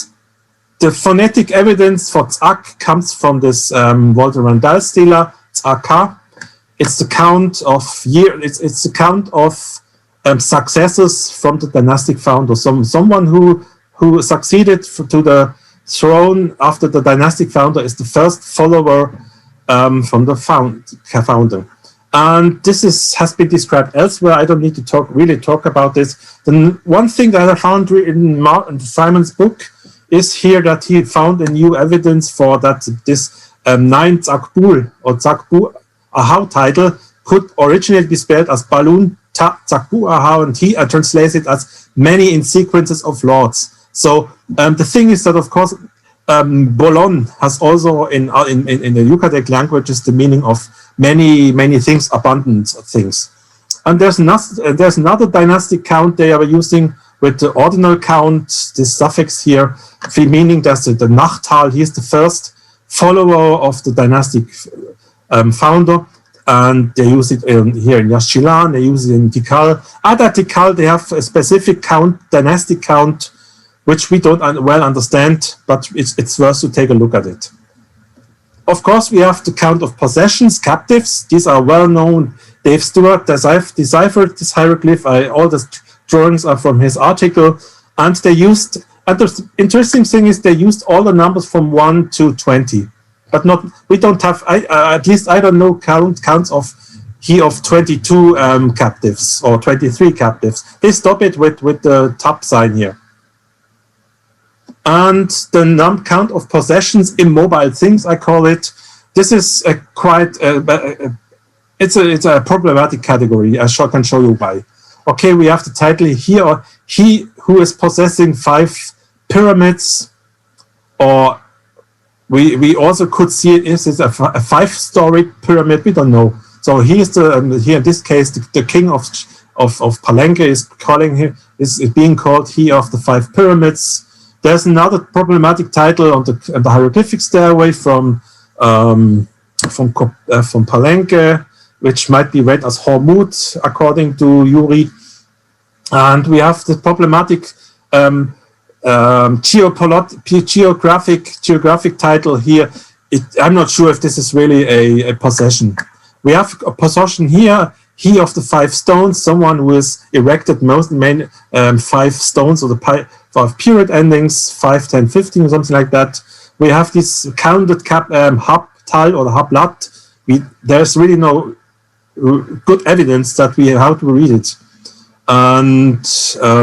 the phonetic evidence for Tzak comes from this Walter Randall stela, Tzaka. It's the count of it's the count of successors from the dynastic founder. Someone who succeeded to the throne after the dynastic founder is the first follower from the founder. And this has been described elsewhere. I don't need to talk about this. The one thing that I found in Simon's book is here that he found a new evidence for that this 9 Tzakbul or Tzakbu Ahau title could originally be spelled as Balun Tzakbu Ahau, and he translates it as many in sequences of lords. So the thing is that, of course, Bolon has also in the Yucatec languages the meaning of many things, abundant things. And there's another dynastic count they are using with the ordinal count, this suffix here, meaning that the Nachtal, he is the first follower of the dynastic founder, and they use it here in Yaxchilan, they use it in Tikal. At Tikal, they have a specific count, dynastic count, which we don't well understand, but it's worth to take a look at it. Of course, we have the count of possessions, captives. These are well known Dave Stewart deciphered this hieroglyph. All the drawings are from his article, and they used. And the interesting thing is they used all the numbers from 1 to 20, but not. We don't have. At least I don't know counts of 22 captives or 23 captives. They stop it with the top sign here. And the count of possessions, immobile things, I call it. This is a quite. It's a problematic category. I can show you why. Okay, we have the title here. He who is possessing 5 pyramids, or we also could see it is a 5-story pyramid. We don't know. So he is here in this case the king of Palenque is calling him is being called he of the 5 pyramids. There's another problematic title on the hieroglyphic stairway from Palenque, which might be read as Hormuz, according to Yuri. And we have the problematic geographic title here. I'm not sure if this is really a possession. We have a possession here, he of the 5 stones, someone who has erected 5 stones of the 5 period endings, 5, 10, 15, or something like that. We have this counted Habtal or the Hablat. There's really no good evidence that we have how to read it. And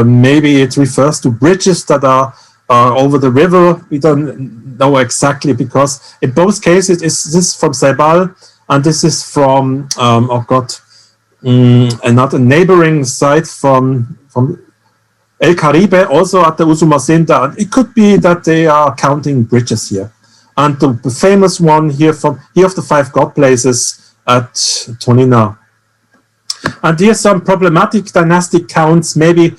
maybe it refers to bridges that are over the river. We don't know exactly, because in both cases this is from Sebal and this is from another neighboring site from El Caribe, also at the Usumacinta. And it could be that they are counting bridges here. And the famous one here of the 5 god places at Tonina. And here's some problematic dynastic counts. Maybe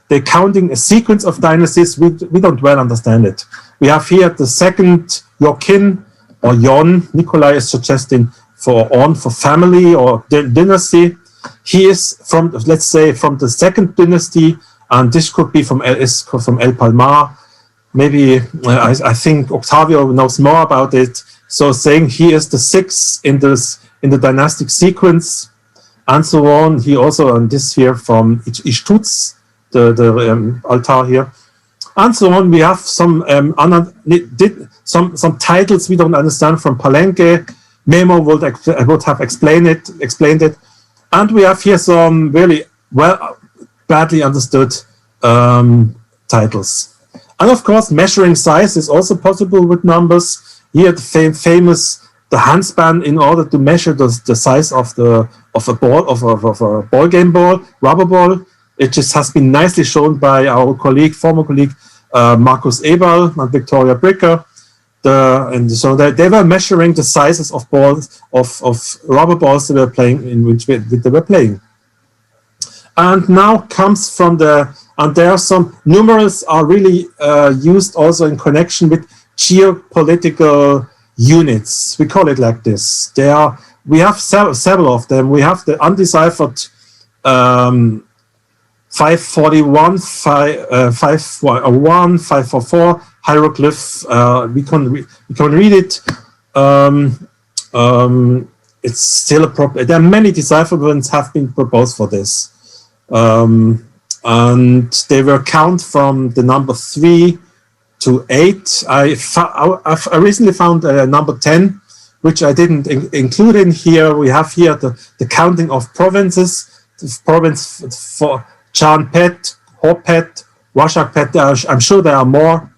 they're counting a sequence of dynasties. We don't well understand it. We have here the second Joachim or Jon. Nikolai is suggesting for family or dynasty. He is from, let's say, from the second dynasty, and this could be from El Palmar. Maybe I think Octavio knows more about it. So saying he is the 6th in the dynastic sequence. And so on. He also on this here from Ishtutz, the altar here, and so on. We have some some titles we don't understand from Palenque. Memo would have explained it, and we have here some really badly understood titles. And of course, measuring size is also possible with numbers. Here, the famous. The handspan in order to measure the size of a ball game ball, rubber ball. It just has been nicely shown by our former colleague, Markus Eberl and Victoria Bricker. And so they were measuring the sizes of balls, of rubber balls they were playing, in which they were playing. And now comes and there are some numerals are really used also in connection with geopolitical units. We call it like this. We have several of them. We have the undeciphered 541, 501, 544 hieroglyph. We can read it. It's still a problem. There are many decipherments have been proposed for this, and they were count from the number 3 to 8. I recently found number 10, which I didn't include in here. We have here the counting of provinces. The province for Chanpet, Hopet, Washakpet. I'm sure there are more.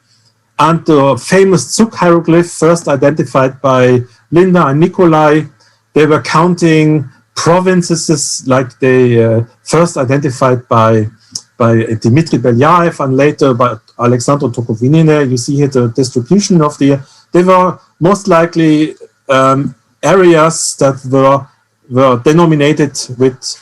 And the famous Zuk hieroglyph, first identified by Linda and Nikolai. They were counting provinces like they first identified by Dmitry Belyaev and later by Alexandru Tokovinine. You see here the distribution of they were most likely areas that were denominated with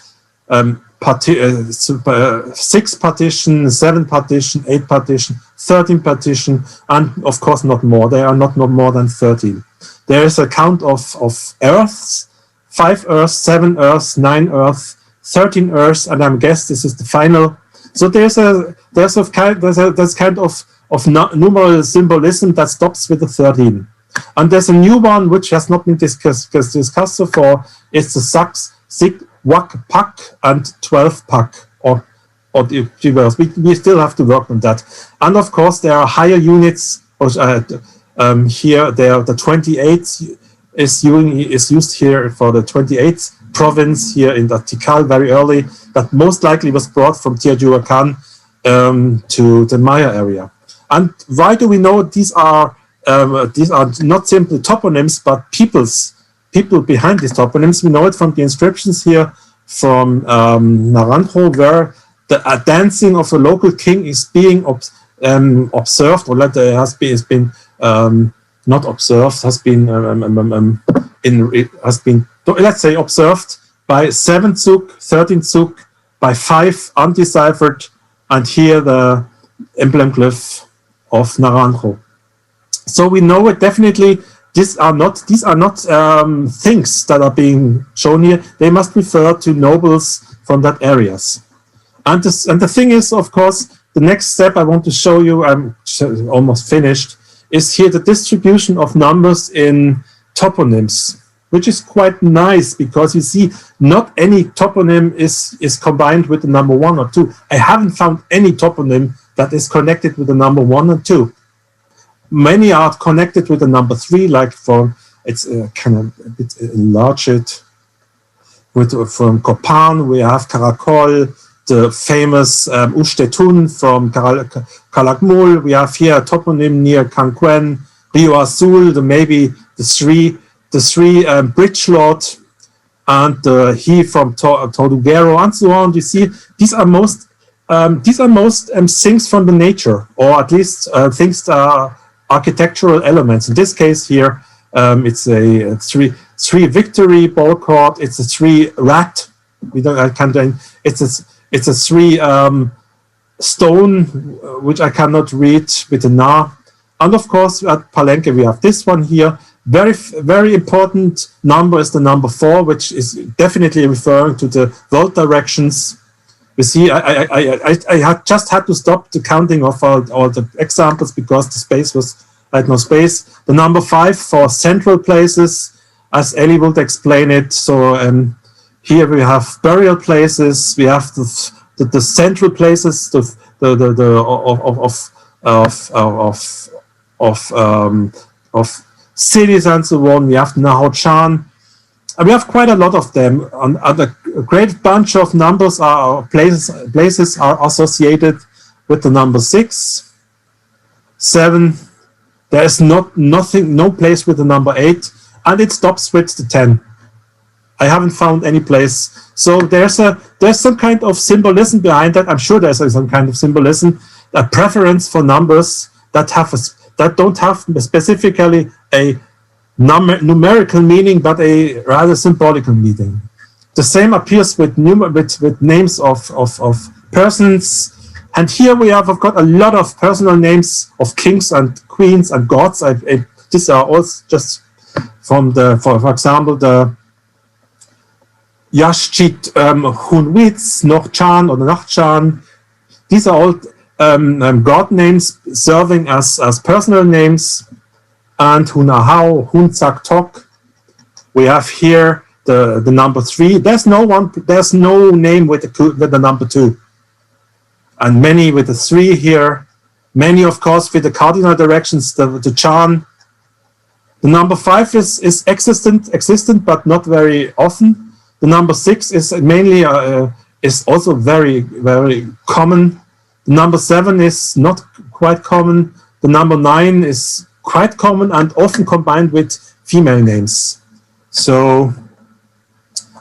6 partition, 7 partition, 8 partition, 13 partition, and of course not more. They are not more than 13. There is a count of earths, 5 earths, 7 earths, 9 earths, 13 earths, and I guess this is the final. So there's kind of numeral symbolism that stops with the 13. And there's a new one which has not been discussed so far. It's the Pak and 12 Pak, or the reverse. We still have to work on that. And of course, there are higher units. Here, the 28th is used here for the 28th province here in the Tikal very early. That most likely was brought from Teotihuacan to the Maya area. And why do we know these are not simply toponyms, but people behind these toponyms? We know it from the inscriptions here from Naranjo, where the dancing of a local king is being observed, or has been not observed, has been let's say observed by 7 Zug, 13 Zug, by 5 undeciphered, and here the emblem glyph of Naranjo. So we know it definitely. These are not things that are being shown here. They must refer to nobles from that areas. And the thing is, of course, the next step I want to show you, I'm almost finished, is here the distribution of numbers in toponyms, which is quite nice because you see not any toponym is combined with the number 1 or 2. I haven't found any toponym that is connected with the number 1 and 2. Many are connected with the number 3, like can a bit enlarge it. From Copan, we have Caracol, the famous Ustetun from Calakmul. We have here a toponym near Canquen, Rio Azul, maybe the three bridge lord, and he from Tortuguero, and so on. You see, these are most things from the nature, or at least things that are architectural elements. In this case here, it's a three victory ball court. It's a 3 rat. It's a 3 stone, which I cannot read with a na. And of course, at Palenque we have this one here. Very, very important number is the number 4, which is definitely referring to the world directions. You see, I just had to stop the counting of all the examples because I had no space. The number 5 for central places, as Eli would explain it. So here we have burial places. We have the central places of cities and so on. We have Naho-chan. And we have quite a lot of them. And a great bunch of numbers places are associated with the number 6, 7. There is no place with the number 8, and it stops with the 10. I haven't found any place. So there's some kind of symbolism behind that. I'm sure there's some kind of symbolism, a preference for numbers that don't have specifically a numerical meaning, but a rather symbolical meaning. The same appears with names of persons. And here we have, of course, a lot of personal names of kings and queens and gods. These are all just from for example, the Yashchit Hunwitz, Nochchan or Nachchan. These are all god names serving as personal names. And Hunahao, Hunzak Tok. We have here the number 3. There's no name with the number 2. And many with the 3 here. Many, of course, with the cardinal directions, the Chan. The number 5 is existent, but not very often. The number 6 is mainly is also very, very common. The number 7 is not quite common. The number 9 is quite common and often combined with female names. So,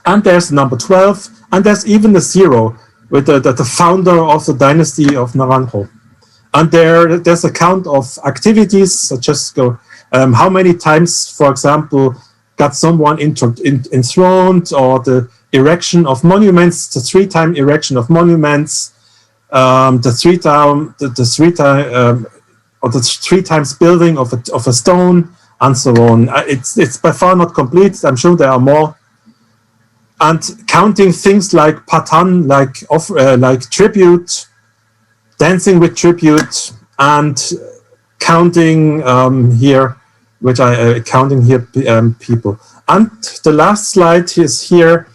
and there's number 12, and there's even a 0 with the founder of the dynasty of Naranjo. And there's a count of activities, such as how many times, for example, got someone enthroned, or the erection of monuments, the 3-time erection of monuments, the 3 times building of a stone, and so on. It's by far not complete. I'm sure there are more. And counting things like patan, like tribute, dancing with tribute, and counting here, which counting here people. And the last slide is here.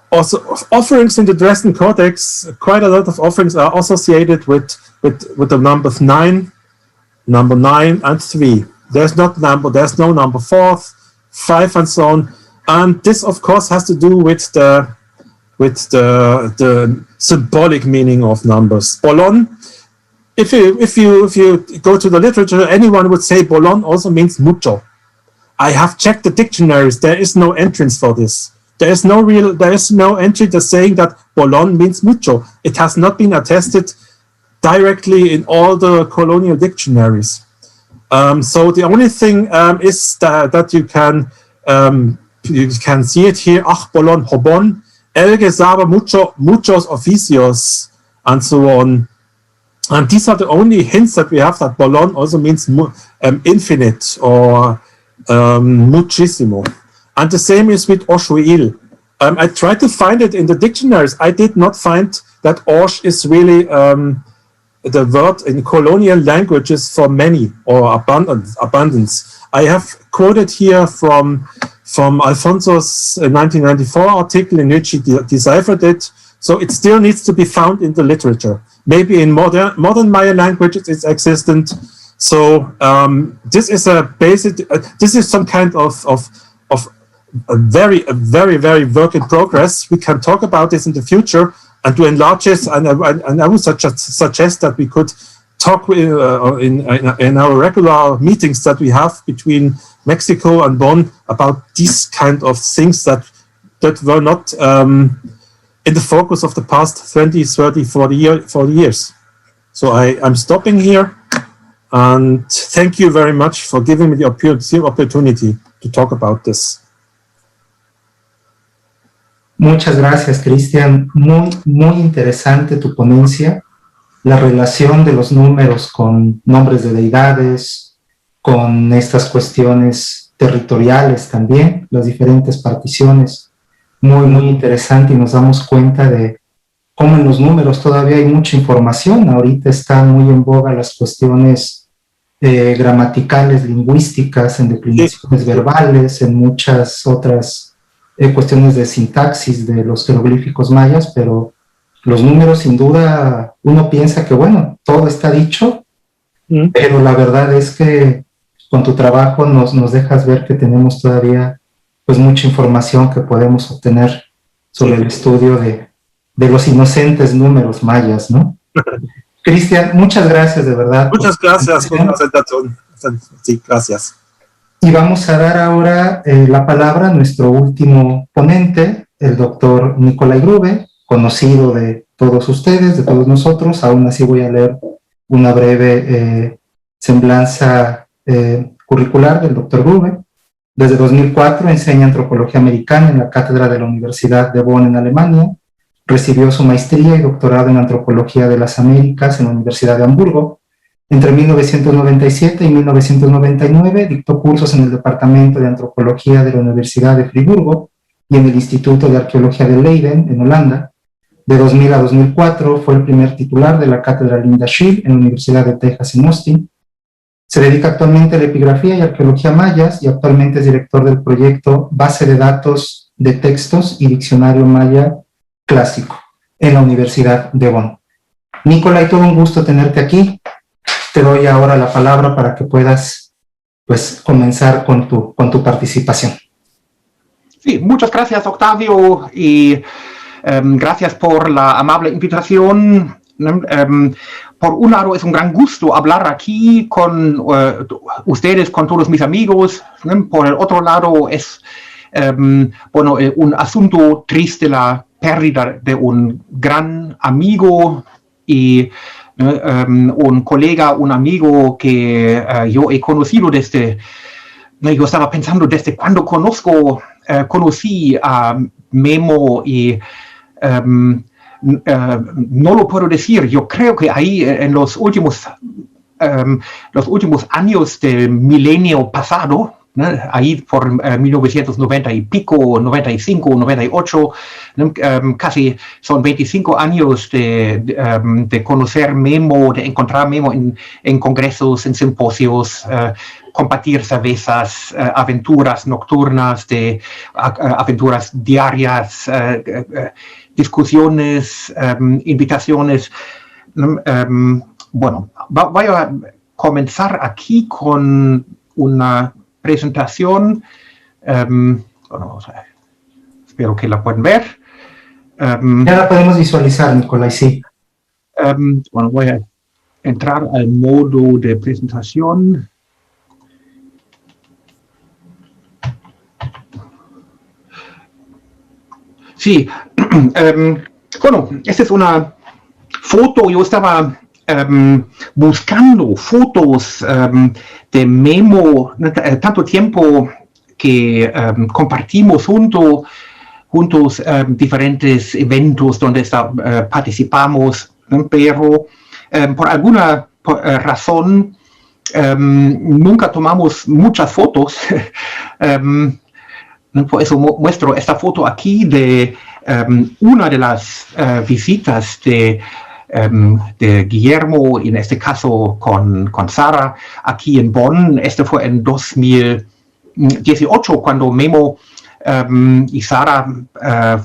Also, offerings in the Dresden Codex, quite a lot of offerings are associated with the numbers 9, number 9, and 3. There's no number 4, 5, and so on. And this, of course, has to do with the symbolic meaning of numbers. Bolon, if you go to the literature, anyone would say Bolon also means mucho. I have checked the dictionaries. There is no entrance for this. There is no entry that's saying that Bolon means mucho. It has not been attested directly in all the colonial dictionaries. So the only thing is that you can see it here. Ach, Bolon, Hobon, Elge sabe muchos oficios, and so on. And these are the only hints that we have that Bolon also means infinite or muchísimo. And the same is with Oshuil. I tried to find it in the dictionaries. I did not find that Osh is really the word in colonial languages for many or abundance. I have quoted here from Alfonso's 1994 article in which he deciphered it. So it still needs to be found in the literature. Maybe in modern Maya languages it's existent. So this is a basic. This is some kind of a very work in progress. We can talk about this in the future and to enlarge this. And I would suggest that we could talk in our regular meetings that we have between Mexico and Bonn about these kind of things that were not in the focus of the past 20, 30, 40 years. So I'm stopping here, and thank you very much for giving me the opportunity to talk about this. Muchas gracias, Cristian. Muy interesante tu ponencia. La relación de los números con nombres de deidades, con estas cuestiones territoriales también, las diferentes particiones. Muy interesante, y nos damos cuenta de cómo en los números todavía hay mucha información. Ahorita están muy en boga las cuestiones gramaticales, lingüísticas, en declinaciones verbales, en muchas otras cuestiones de sintaxis de los jeroglíficos mayas, pero los números, sin duda, uno piensa que, bueno, todo está dicho, pero la verdad es que con tu trabajo nos dejas ver que tenemos todavía pues mucha información que podemos obtener sobre el estudio de los inocentes números mayas, ¿no? Cristian, muchas gracias, de verdad. Muchas gracias por la presentación. Sí, gracias. Y vamos a dar ahora la palabra a nuestro último ponente, el doctor Nikolai Grube, conocido de todos ustedes, de todos nosotros. Aún así voy a leer una breve semblanza curricular del doctor Grube. Desde 2004 enseña antropología americana en la cátedra de la Universidad de Bonn en Alemania. Recibió su maestría y doctorado en antropología de las Américas en la Universidad de Hamburgo. Entre 1997 y 1999 dictó cursos en el Departamento de Antropología de la Universidad de Friburgo y en el Instituto de Arqueología de Leiden, en Holanda. De 2000 a 2004 fue el primer titular de la cátedra Linda Schill en la Universidad de Texas en Austin. Se dedica actualmente a la epigrafía y arqueología mayas y actualmente es director del proyecto Base de Datos de Textos y Diccionario Maya Clásico en la Universidad de Bonn. Nikolai, todo un gusto tenerte aquí. Te doy ahora la palabra para que puedas pues, comenzar con tu participación. Sí, muchas gracias, Octavio, y gracias por la amable invitación. Por un lado, es un gran gusto hablar aquí con ustedes, con todos mis amigos. Por el otro lado, es un asunto triste, la pérdida de un gran amigo y un colega, un amigo que yo he conocido desde, yo estaba pensando desde cuando conocí a Memo y no lo puedo decir. Yo creo que ahí en los últimos años del milenio pasado, ¿no? Ahí por 1990 y pico, 95, 98, ¿no? Casi son 25 años de conocer Memo, de encontrar Memo en congresos, en simposios, compartir cervezas, aventuras nocturnas, aventuras diarias, discusiones, invitaciones. Bueno, voy a comenzar aquí con una presentación. Bueno, espero que la puedan ver. Ya la podemos visualizar, Nikolai, sí. Bueno, voy a entrar al modo de presentación. Sí, bueno, esta es una foto. Yo estaba buscando fotos de Memo, tanto tiempo que compartimos juntos diferentes eventos donde participamos, pero por alguna razón nunca tomamos muchas fotos. Por eso muestro esta foto aquí de una de las visitas de Guillermo, en este caso con Sara, aquí en Bonn. Este fue en 2018, cuando Memo y Sara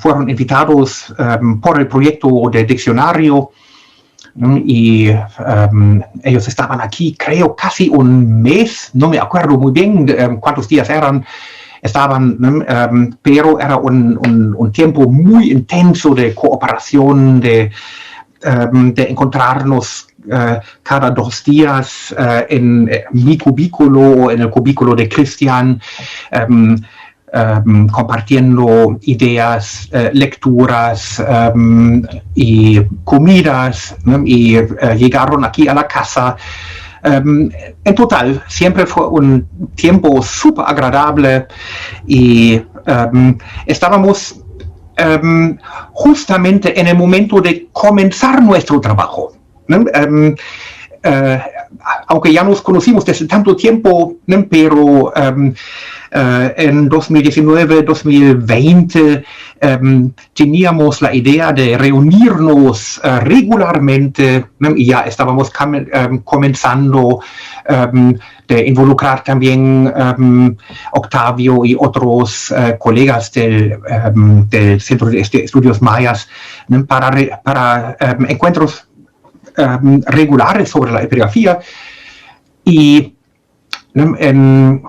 fueron invitados por el proyecto de diccionario, y ellos estaban aquí, creo, casi un mes, no me acuerdo muy bien cuántos días eran. Pero era un tiempo muy intenso de cooperación, de encontrarnos cada 2 días en mi cubículo, en el cubículo de Christian, compartiendo ideas, lecturas y comidas, y llegaron aquí a la casa. En total, siempre fue un tiempo súper agradable, y estábamos justamente en el momento de comenzar nuestro trabajo. Aunque ya nos conocimos desde tanto tiempo, pero en 2019, 2020 teníamos la idea de reunirnos regularmente, y ya estábamos comenzando de involucrar también Octavio y otros colegas del Centro de Estudios Mayas para encuentros regulares sobre la epigrafía. Y en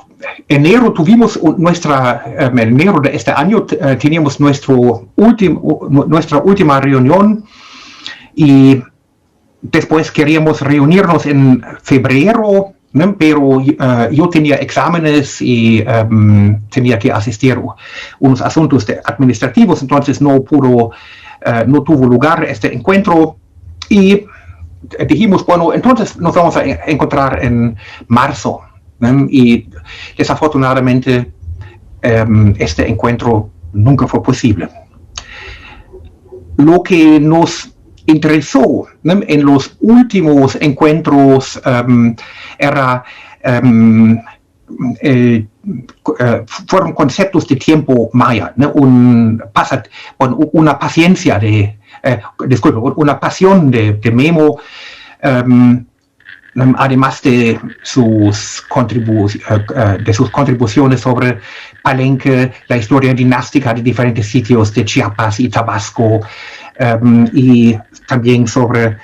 enero tuvimos en enero de este año teníamos nuestra última reunión, y después queríamos reunirnos en febrero, pero yo tenía exámenes y tenía que asistir a unos asuntos administrativos, entonces no tuvo lugar este encuentro, y dijimos, bueno, entonces nos vamos a encontrar en marzo, y desafortunadamente este encuentro nunca fue posible. Lo que nos interesó en los últimos encuentros fueron conceptos de tiempo maya, una paciencia una pasión de Memo, además de sus contribuciones sobre Palenque, la historia dinástica de diferentes sitios de Chiapas y Tabasco, y también sobre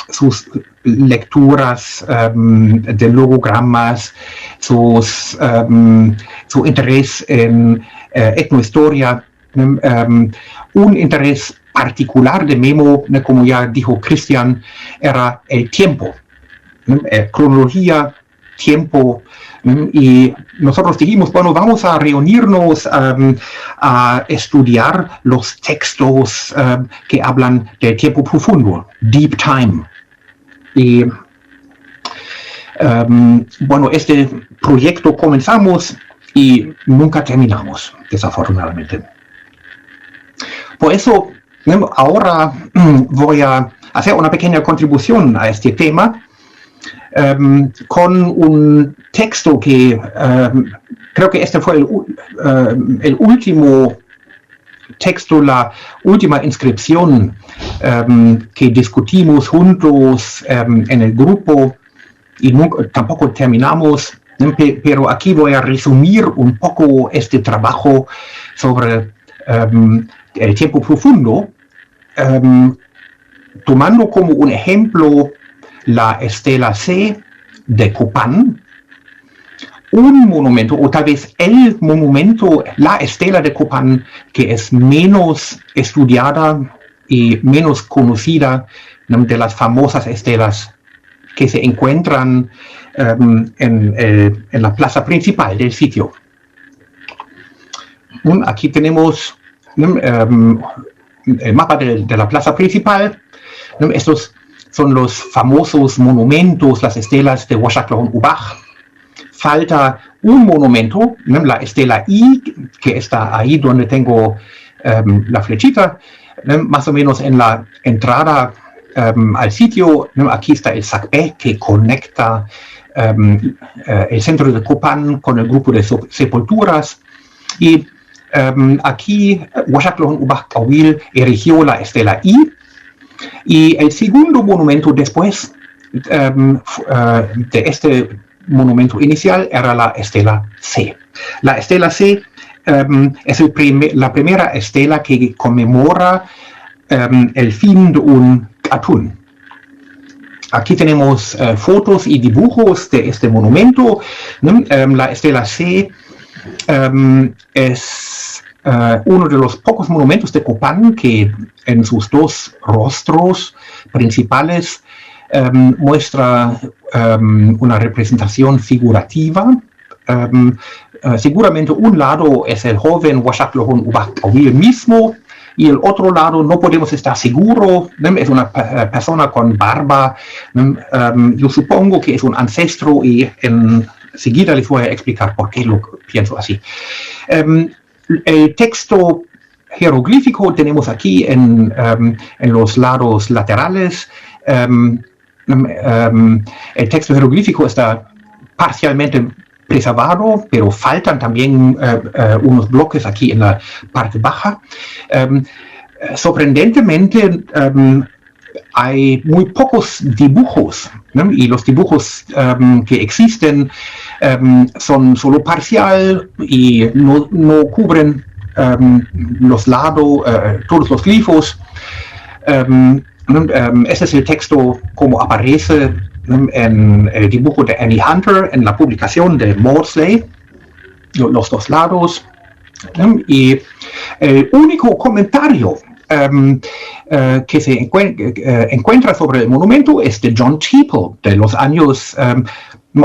sus lecturas de logogramas, su interés en etnohistoria, un interés particular de Memo, como ya dijo Christian, era el tiempo, cronología, tiempo, y nosotros dijimos, bueno, vamos a reunirnos a estudiar los textos que hablan de tiempo profundo, deep time. Y bueno, este proyecto comenzamos y nunca terminamos, desafortunadamente. Por eso, ahora voy a hacer una pequeña contribución a este tema. con un texto que creo que este fue el último texto, la última inscripción que discutimos juntos en el grupo y tampoco terminamos, pero aquí voy a resumir un poco este trabajo sobre el tiempo profundo, tomando como un ejemplo la estela C de Copán, un monumento, o tal vez el monumento, la estela de Copán, que es menos estudiada y menos conocida de las famosas estelas que se encuentran en la plaza principal del sitio. Aquí tenemos el mapa de la plaza principal. Estos son los famosos monumentos, las estelas de Ubach. Falta un monumento, la estela I, que está ahí donde tengo la flechita, más o menos en la entrada al sitio. Aquí está el Sacbé, que conecta el centro de Copán con el grupo de sepulturas. Y aquí Ubach erigió la estela I. Y el segundo monumento después de este monumento inicial era la estela C. La estela C es la primera estela que conmemora el fin de un atún. Aquí tenemos fotos y dibujos de este monumento. La estela C es uno de los pocos monumentos de Copán que en sus dos rostros principales muestra una representación figurativa. Seguramente un lado es el joven Ubach mismo, y el otro lado no podemos estar seguros, es una persona con barba. Yo supongo que es un ancestro y enseguida les voy a explicar por qué lo pienso así. El texto jeroglífico tenemos aquí en los lados laterales. El texto jeroglífico está parcialmente preservado, pero faltan también unos bloques aquí en la parte baja. Sorprendentemente, hay muy pocos dibujos, y los dibujos que existen son solo parcial y no cubren los lados, todos los glifos. Ese es el texto como aparece en el dibujo de Annie Hunter en la publicación de Maudsley, los dos lados. Y el único comentario que se encuentra sobre el monumento es de John Teeple, de los años,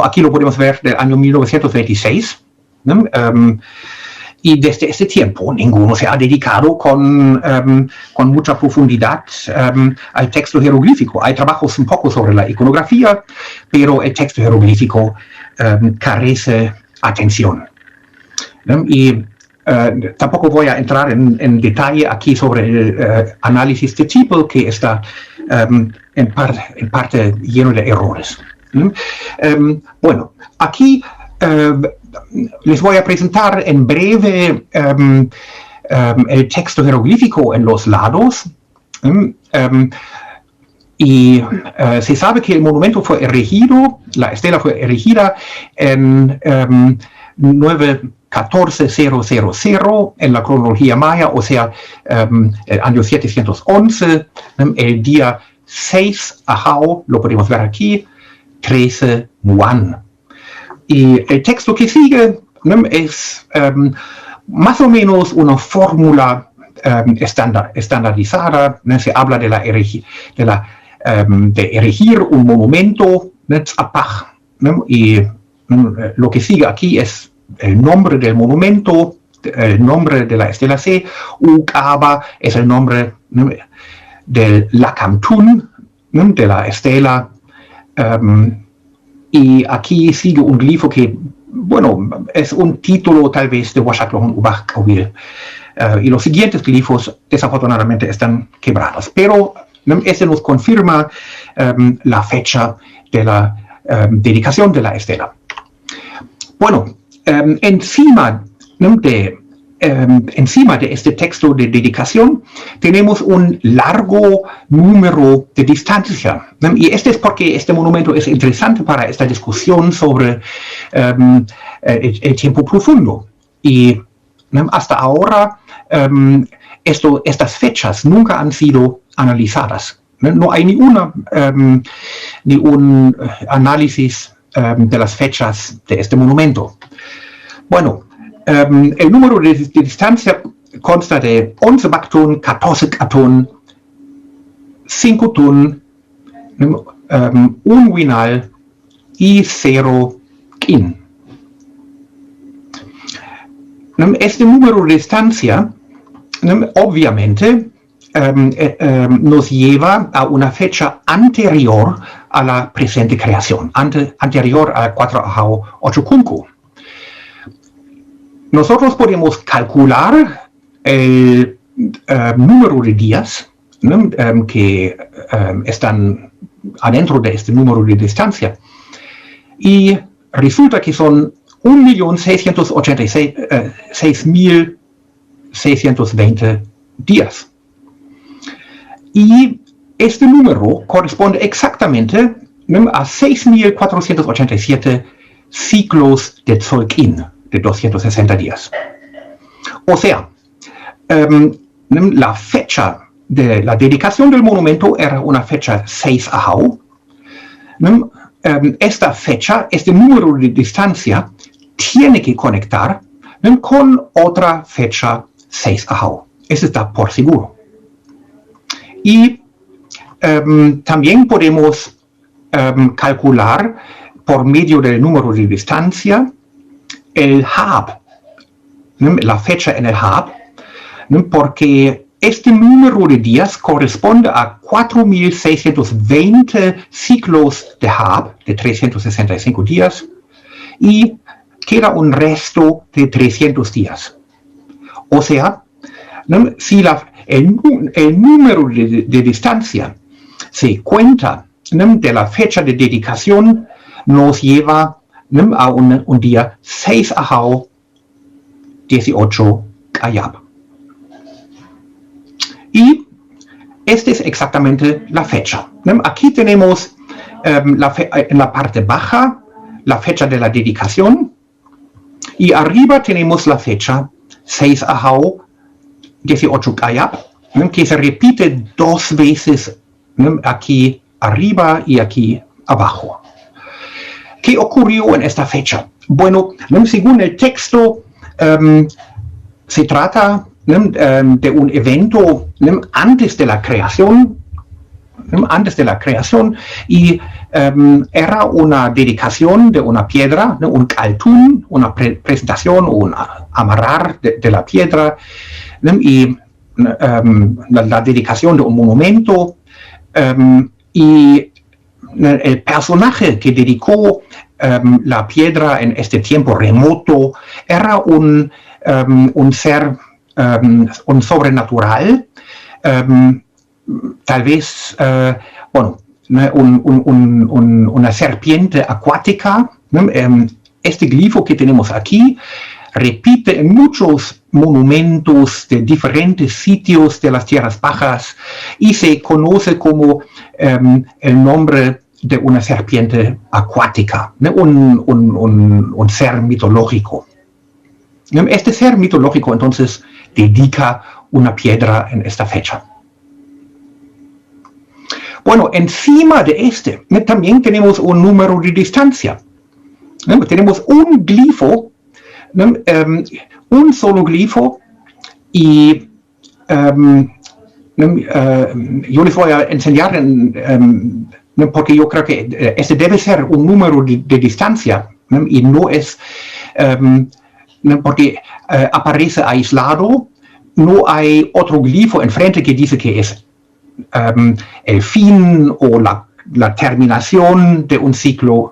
aquí lo podemos ver, del año 1926. Y desde ese tiempo ninguno se ha dedicado con mucha profundidad al texto jeroglífico. Hay trabajos un poco sobre la iconografía, pero el texto jeroglífico carece atención. Y tampoco voy a entrar en detalle aquí sobre el análisis de tipo, que está en parte lleno de errores. Bueno, aquí les voy a presentar en breve el texto jeroglífico en los lados. Y se sabe que el monumento fue erigido, la estela fue erigida en 1400 en la cronología maya, o sea, el año 711, el día 6 Ajao, lo podemos ver aquí, 13 Muan. Y el texto que sigue es más o menos una fórmula estandarizada. Se habla de erigir un monumento, y lo que sigue aquí es el nombre del monumento, el nombre de la estela C. Ukaba es el nombre del Lakamtun, de la estela. Y aquí sigue un glifo que, bueno, es un título tal vez de Ubach. Y los siguientes glifos desafortunadamente están quebrados. Pero este nos confirma la fecha de la dedicación de la estela. Bueno, encima de este texto de dedicación tenemos un largo número de distancia. Y este es porque este monumento es interesante para esta discusión sobre el tiempo profundo. Y hasta ahora estas fechas nunca han sido analizadas. No hay ni un análisis de las fechas de este monumento. Bueno, el número de distancia consta de 11 bactun, 14 catun, 5 tun, 1 winal y 0 kin. Este número de distancia obviamente nos lleva a una fecha anterior a la presente creación, anterior a 4 Nosotros podemos calcular el número de días que están adentro de este número de distancia y resulta que son 1.686.620 días. Y este número corresponde exactamente a 6.487 ciclos de Olguín, de 260 días. O sea, la fecha de la dedicación del monumento era una fecha 6 ahau. Esta fecha, este número de distancia, tiene que conectar con otra fecha 6 ahau. Eso está por seguro. Y también podemos calcular por medio del número de distancia el hab, la fecha en el hab, porque este número de días corresponde a 4.620 ciclos de hab, de 365 días, y queda un resto de 300 días. O sea, si el número de distancia se cuenta de la fecha de dedicación, nos lleva a un día 6 ahau 18 kayab. Y esta es exactamente la fecha. Aquí tenemos en la parte baja la fecha de la dedicación y arriba tenemos la fecha 6 ahau 18 kayab, que se repite 2 veces aquí arriba y aquí abajo. ¿Qué ocurrió en esta fecha? Bueno, según el texto, se trata de un evento antes de la creación, y era una dedicación de una piedra, un kaltun, una presentación o un amarrar de la piedra, y la dedicación de un monumento, y el personaje que dedicó la piedra en este tiempo remoto era un ser un sobrenatural, tal vez una serpiente acuática. Este glifo que tenemos aquí repite en muchos monumentos de diferentes sitios de las tierras bajas y se conoce como el nombre de una serpiente acuática, un ser mitológico. Este ser mitológico entonces dedica una piedra en esta fecha. Bueno, encima de este también tenemos un número de distancia. Tenemos un glifo, un solo glifo, y yo les voy a enseñar porque yo creo que este debe ser un número de distancia y no es porque aparece aislado, no hay otro glifo enfrente que dice que es el fin o la terminación de un ciclo.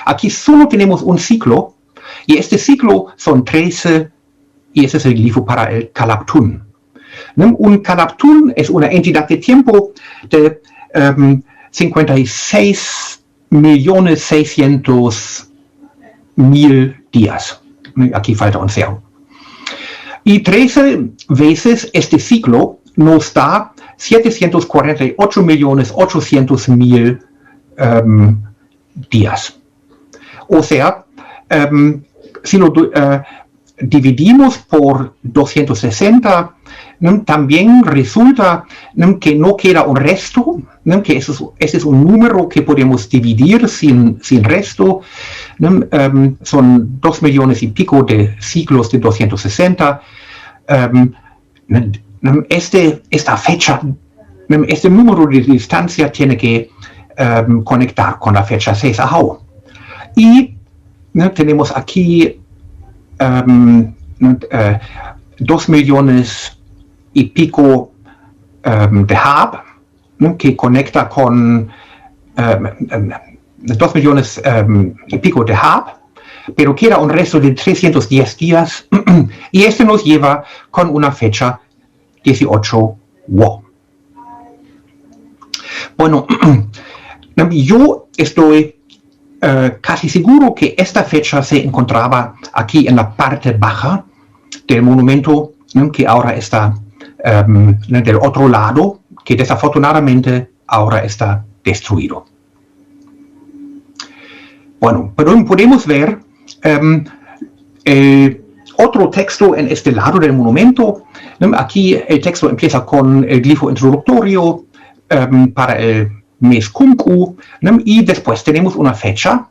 Aquí solo tenemos un ciclo y este ciclo son 13 y ese es el glifo para el kalaptun. Un kalaptun es una entidad de tiempo de 56 1.600.000 días. Aquí falta un cero. Y 13 veces este ciclo nos da 748.800.000 días. O sea, si lo dividimos por 260, también resulta que no queda un resto, que ese es un número que podemos dividir sin resto. Son 2 millones y pico de ciclos de 260. Esta fecha, este número de distancia tiene que conectar con la fecha 6 ajao. Y tenemos aquí 2 millones y pico de hub, que conecta con 2 millones y pico de hub, pero queda un resto de 310 días, y este nos lleva con una fecha 18 Wo. Bueno, yo estoy casi seguro que esta fecha se encontraba aquí en la parte baja del monumento, que ahora está del otro lado, que desafortunadamente ahora está destruido. Bueno, pero podemos ver otro texto en este lado del monumento. Aquí el texto empieza con el glifo introductorio para el mes Kunku, y después tenemos una fecha,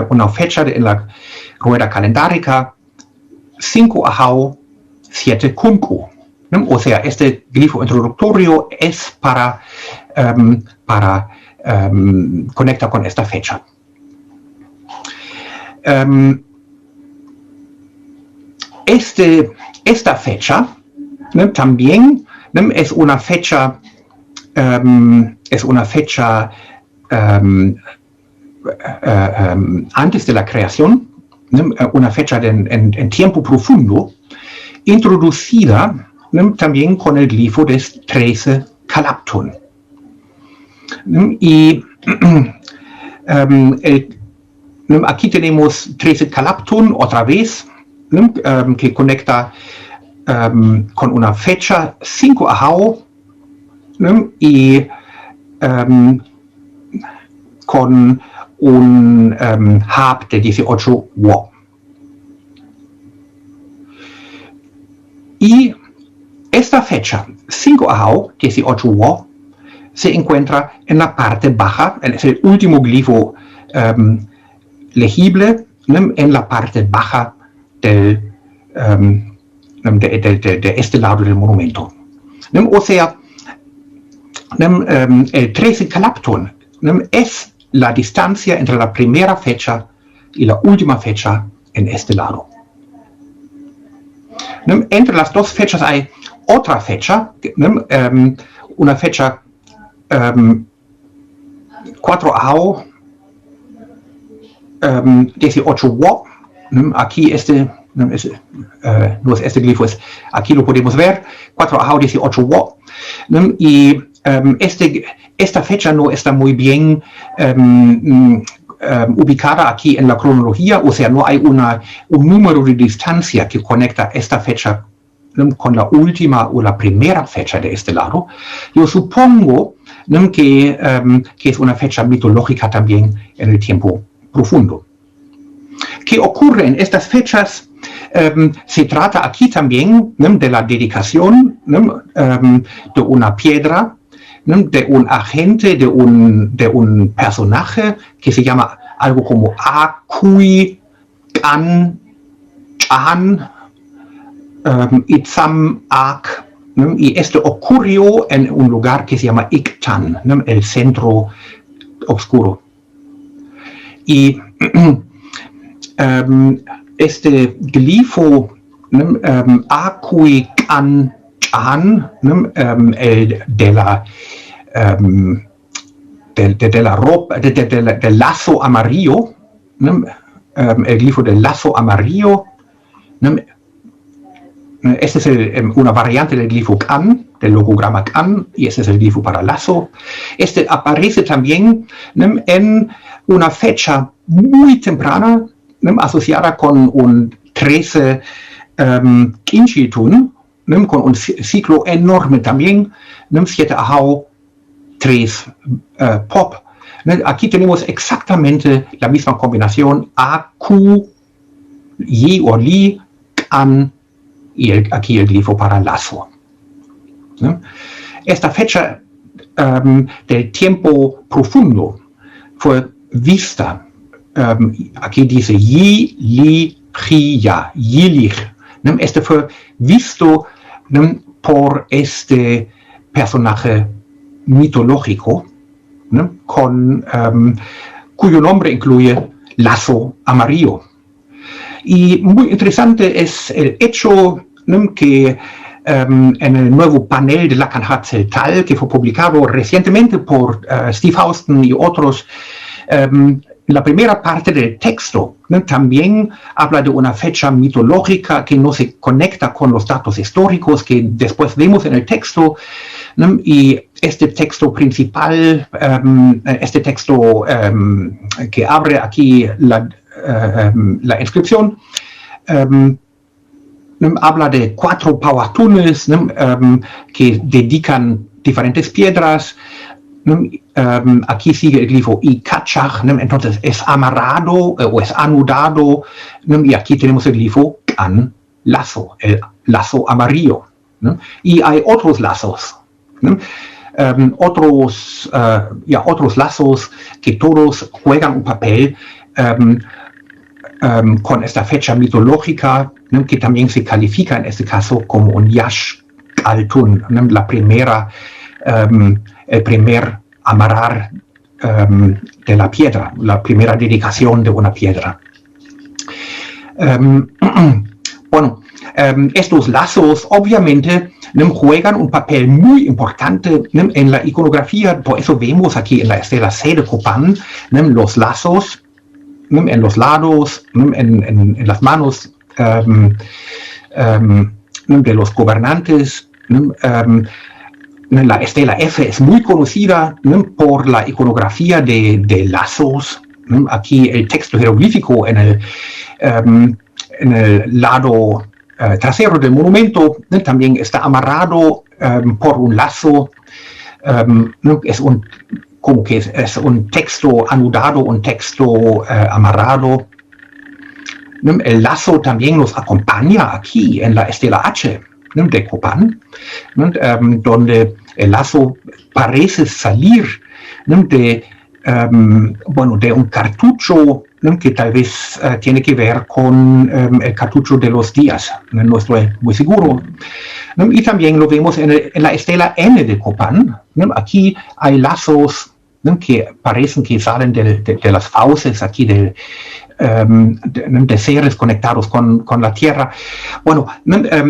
una fecha en la rueda calendárica 5 ajao 7 Kunku. O sea, este glifo introductorio es para conectar con esta fecha. Esta fecha también es una fecha antes de la creación, una fecha en tiempo profundo, introducida también con el glifo de 13 Kalaptun. Y aquí tenemos 13 Kalaptun otra vez, que conecta con una fecha 5 ajao y con un hub de 18 Wo. Y esta fecha 5 ajao 18 Wo se encuentra en la parte baja, es el último glifo legible en la parte baja de este lado del monumento. O sea, el 13 Kalaptun es la distancia entre la primera fecha y la última fecha en este lado. Entre las dos fechas hay otra fecha, una fecha 4 ajao 18 Wo. Aquí no es este glifo, aquí lo podemos ver, 4 ajao 18 Wo. Y esta fecha no está muy bien ubicada aquí en la cronología, o sea, no hay un número de distancia que conecta esta fecha con la última o la primera fecha de este lado. Yo supongo que es una fecha mitológica también en el tiempo profundo. ¿Qué ocurre en estas fechas? Se trata aquí también de la dedicación de una piedra, de un agente, de un personaje que se llama algo como Akui Kan Chan Itzam Ak, y esto ocurrió en un lugar que se llama Iktan, el centro oscuro. Y este glifo Akui Kan Chan, de la ropa, del lazo amarillo, el glifo del lazo amarillo. Esta es una variante del glifo Kan, del logograma can, y ese es el glifo para lazo. Este aparece también en una fecha muy temprana, asociada con un 13 Quinchitun, con un ciclo enorme también, 7 ahau, 3 pop. Aquí tenemos exactamente la misma combinación A, Q, Y o Li, can, y aquí el glifo para lazo. Esta fecha del tiempo profundo fue vista, aquí dice Yi, Li, Chi, Ya, Yilich. Este fue visto por este personaje mitológico, cuyo nombre incluye lazo amarillo. Y muy interesante es el hecho que en el nuevo panel de Lacanhat Tal, que fue publicado recientemente por Steve Houston y otros, la primera parte del texto también habla de una fecha mitológica que no se conecta con los datos históricos que después vemos en el texto, y este texto principal, este texto que abre aquí la inscripción, habla de 4 pauatunes que dedican diferentes piedras. Aquí sigue el glifo y kachach, entonces es amarrado o es anudado, y aquí tenemos el glifo can, lazo, el lazo amarillo. Y hay otros lazos, otros lazos que todos juegan un papel con esta fecha mitológica, que también se califica en este caso como un yash altun, el primer amarrar de la piedra, la primera dedicación de una piedra. Bueno, estos lazos obviamente juegan un papel muy importante en la iconografía, por eso vemos aquí en la estela C de Copan los lazos en los lados, en las manos de los gobernantes. La estela F es muy conocida por la iconografía de lazos. Aquí el texto jeroglífico en el lado trasero del monumento también está amarrado por un lazo. Es un texto anudado, un texto amarrado. El lazo también nos acompaña aquí en la estela H de Copan, donde el lazo parece salir de un cartucho que tal vez tiene que ver con el cartucho de los días, no estoy muy seguro. Y también lo vemos en la estela N de Copan. Aquí hay lazos que parecen que salen de las fauces aquí de seres conectados con la Tierra. Bueno,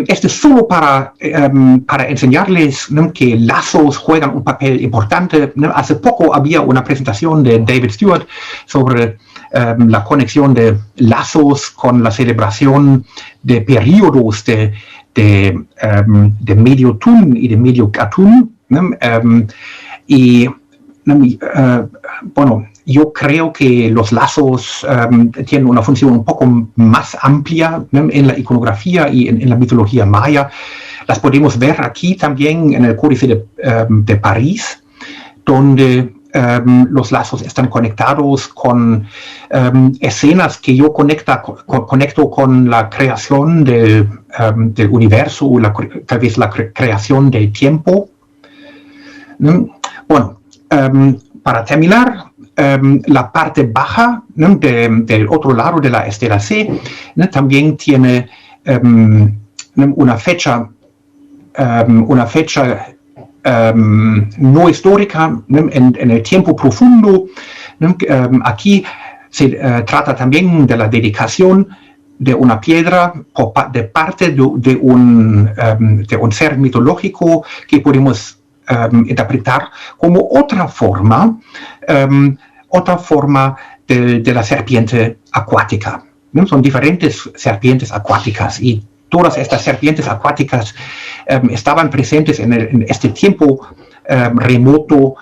esto es solo para enseñarles que lazos juegan un papel importante. Hace poco había una presentación de David Stewart sobre la conexión de lazos con la celebración de periodos de medio tun y de medio katun. Yo creo que los lazos tienen una función un poco más amplia en la iconografía y en la mitología maya. Las podemos ver aquí también en el Códice de París, donde los lazos están conectados con escenas que yo conecto con la creación del universo, tal vez la creación del tiempo. Bueno, para terminar, la parte baja del otro lado de la estela C también tiene una fecha no histórica en el tiempo profundo. Aquí se trata también de la dedicación de una piedra de parte de un ser mitológico que podemos interpretar como otra forma de la serpiente acuática. Son diferentes serpientes acuáticas y todas estas serpientes acuáticas estaban presentes en este tiempo remoto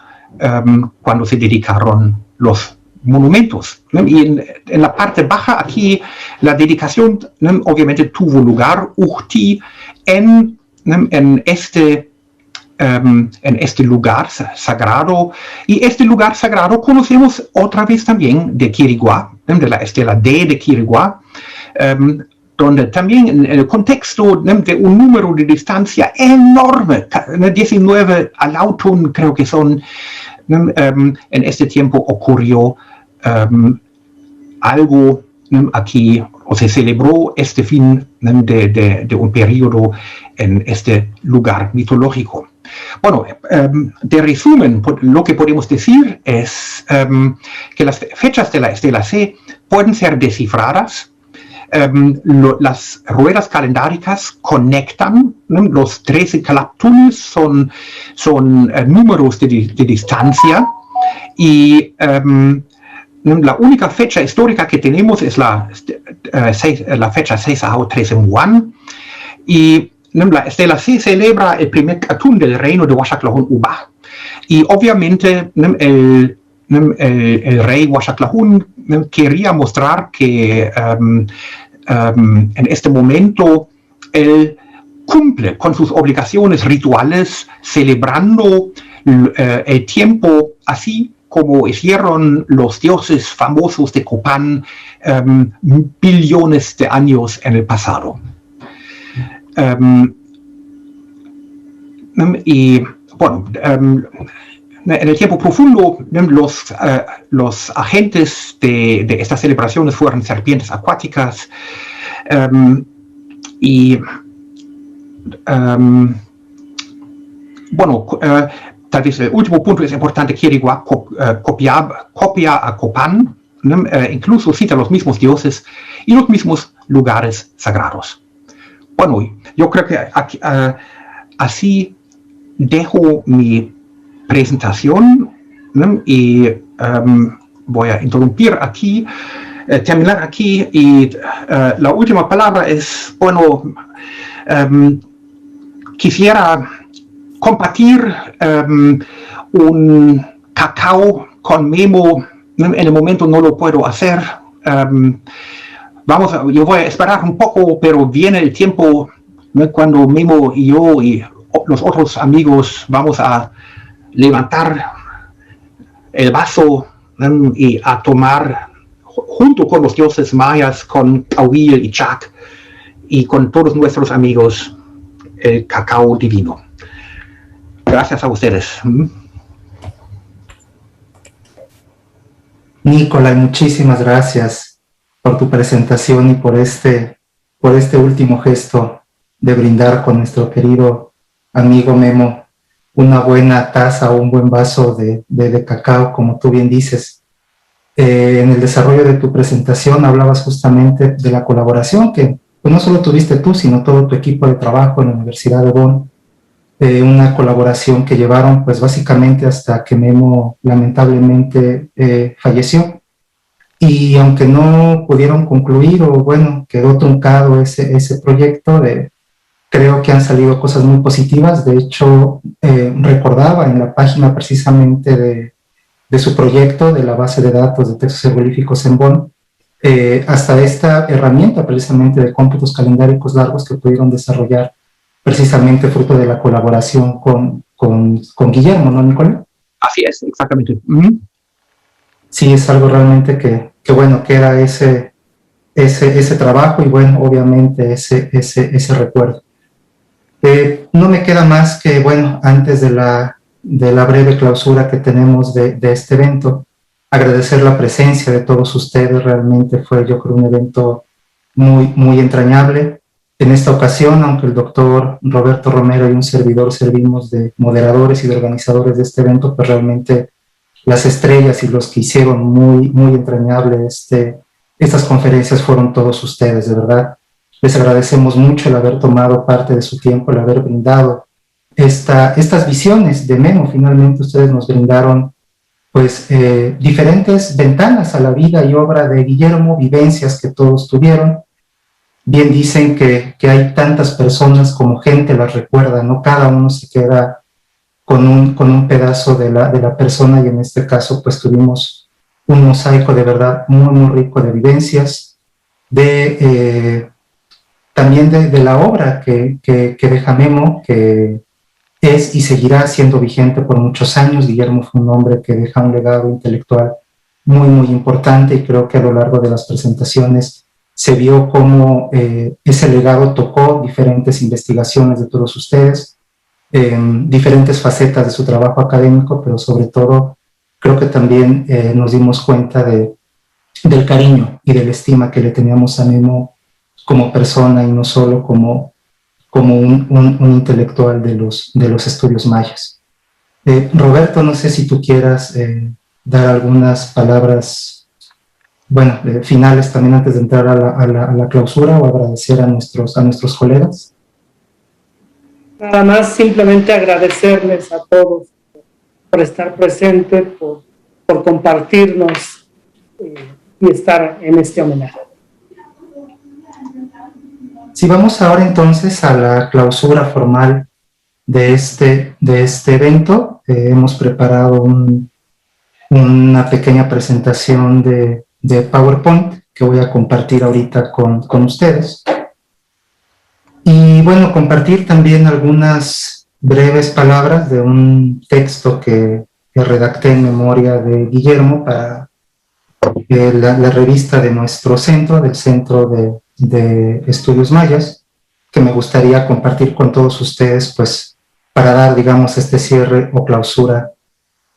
cuando se dedicaron los monumentos. Y en la parte baja aquí, la dedicación obviamente tuvo lugar en este lugar sagrado, y este lugar sagrado conocemos otra vez también de Quiriguá, de la estela D de Quiriguá, donde también en el contexto de un número de distancia enorme, 19 al autun creo que son, en este tiempo ocurrió algo aquí, o se celebró este fin de un periodo en este lugar mitológico. Bueno, de resumen, lo que podemos decir es que las fechas de la estela C pueden ser descifradas. Las ruedas calendáricas conectan, los 13 calaptunes son números de distancia, y la única fecha histórica que tenemos es la fecha 6 a 13 Muan, y la estela C celebra el primer catún del reino de Huaxaclahún Uba, y obviamente el rey Huaxaclahún quería mostrar que en este momento él cumple con sus obligaciones rituales, celebrando el tiempo así como hicieron los dioses famosos de Copán billones de años en el pasado. Y bueno, en el tiempo profundo, los agentes de estas celebraciones fueron serpientes acuáticas, y bueno, tal vez el último punto es importante. Quiriguá copia a Copán, incluso cita los mismos dioses y los mismos lugares sagrados. Bueno, yo creo que aquí, así dejo mi presentación, y voy a interrumpir aquí, terminar aquí, y la última palabra es, bueno, quisiera compartir un cacao con Memo. En el momento no lo puedo hacer. Yo voy a esperar un poco, pero viene el tiempo cuando Memo y yo y los otros amigos vamos a levantar el vaso y a tomar, junto con los dioses mayas, con Cahuil y Chac, y con todos nuestros amigos, el cacao divino. Gracias a ustedes. Nikolai, muchísimas gracias por tu presentación y por este último gesto de brindar con nuestro querido amigo Memo una buena taza o un buen vaso de cacao, como tú bien dices. En el desarrollo de tu presentación hablabas justamente de la colaboración que pues, no solo tuviste tú, sino todo tu equipo de trabajo en la Universidad de Bonn, una colaboración que llevaron pues básicamente hasta que Memo lamentablemente falleció. Y aunque no pudieron concluir, o bueno, quedó truncado ese proyecto, creo que han salido cosas muy positivas. De hecho, recordaba en la página precisamente de su proyecto, de la base de datos de textos jeroglíficos en Bonn, hasta esta herramienta precisamente de cómputos calendáricos largos que pudieron desarrollar precisamente fruto de la colaboración con Guillermo, ¿no, Nicolás? Así es, exactamente. Sí, es algo realmente que bueno, que era ese trabajo y bueno, obviamente ese recuerdo. No me queda más que, bueno, antes de la breve clausura que tenemos de este evento, agradecer la presencia de todos ustedes. Realmente fue, yo creo, un evento muy, muy entrañable. En esta ocasión, aunque el doctor Roberto Romero y un servidor servimos de moderadores y de organizadores de este evento, pues realmente las estrellas y los que hicieron muy, muy entrañable estas conferencias fueron todos ustedes, de verdad. Les agradecemos mucho el haber tomado parte de su tiempo, el haber brindado estas visiones de Memo. Finalmente ustedes nos brindaron pues diferentes ventanas a la vida y obra de Guillermo, vivencias que todos tuvieron. bien dicen que hay tantas personas como gente las recuerda, ¿no? Cada uno se queda con un pedazo de la persona, y en este caso pues tuvimos un mosaico de verdad muy, muy rico de vivencias, también de la obra que deja Memo, que es y seguirá siendo vigente por muchos años. Guillermo fue un hombre que deja un legado intelectual muy, muy importante, y creo que a lo largo de las presentaciones se vio cómo ese legado tocó diferentes investigaciones de todos ustedes, diferentes facetas de su trabajo académico, pero sobre todo creo que también nos dimos cuenta del cariño y de la estima que le teníamos a Memo como persona, y no solo como un intelectual de los estudios mayas. Roberto, no sé si tú quieras dar algunas palabras, bueno, finales también antes de entrar a la clausura, o agradecer a nuestros colegas. Nada más, simplemente agradecerles a todos por estar presentes, por compartirnos y estar en este homenaje. Si vamos ahora entonces a la clausura formal de este evento, hemos preparado una pequeña presentación de PowerPoint que voy a compartir ahorita con ustedes. Y bueno, compartir también algunas breves palabras de un texto que redacté en memoria de Guillermo para la revista de nuestro centro, del Centro de Estudios Mayas, que me gustaría compartir con todos ustedes, pues, para dar, digamos, este cierre o clausura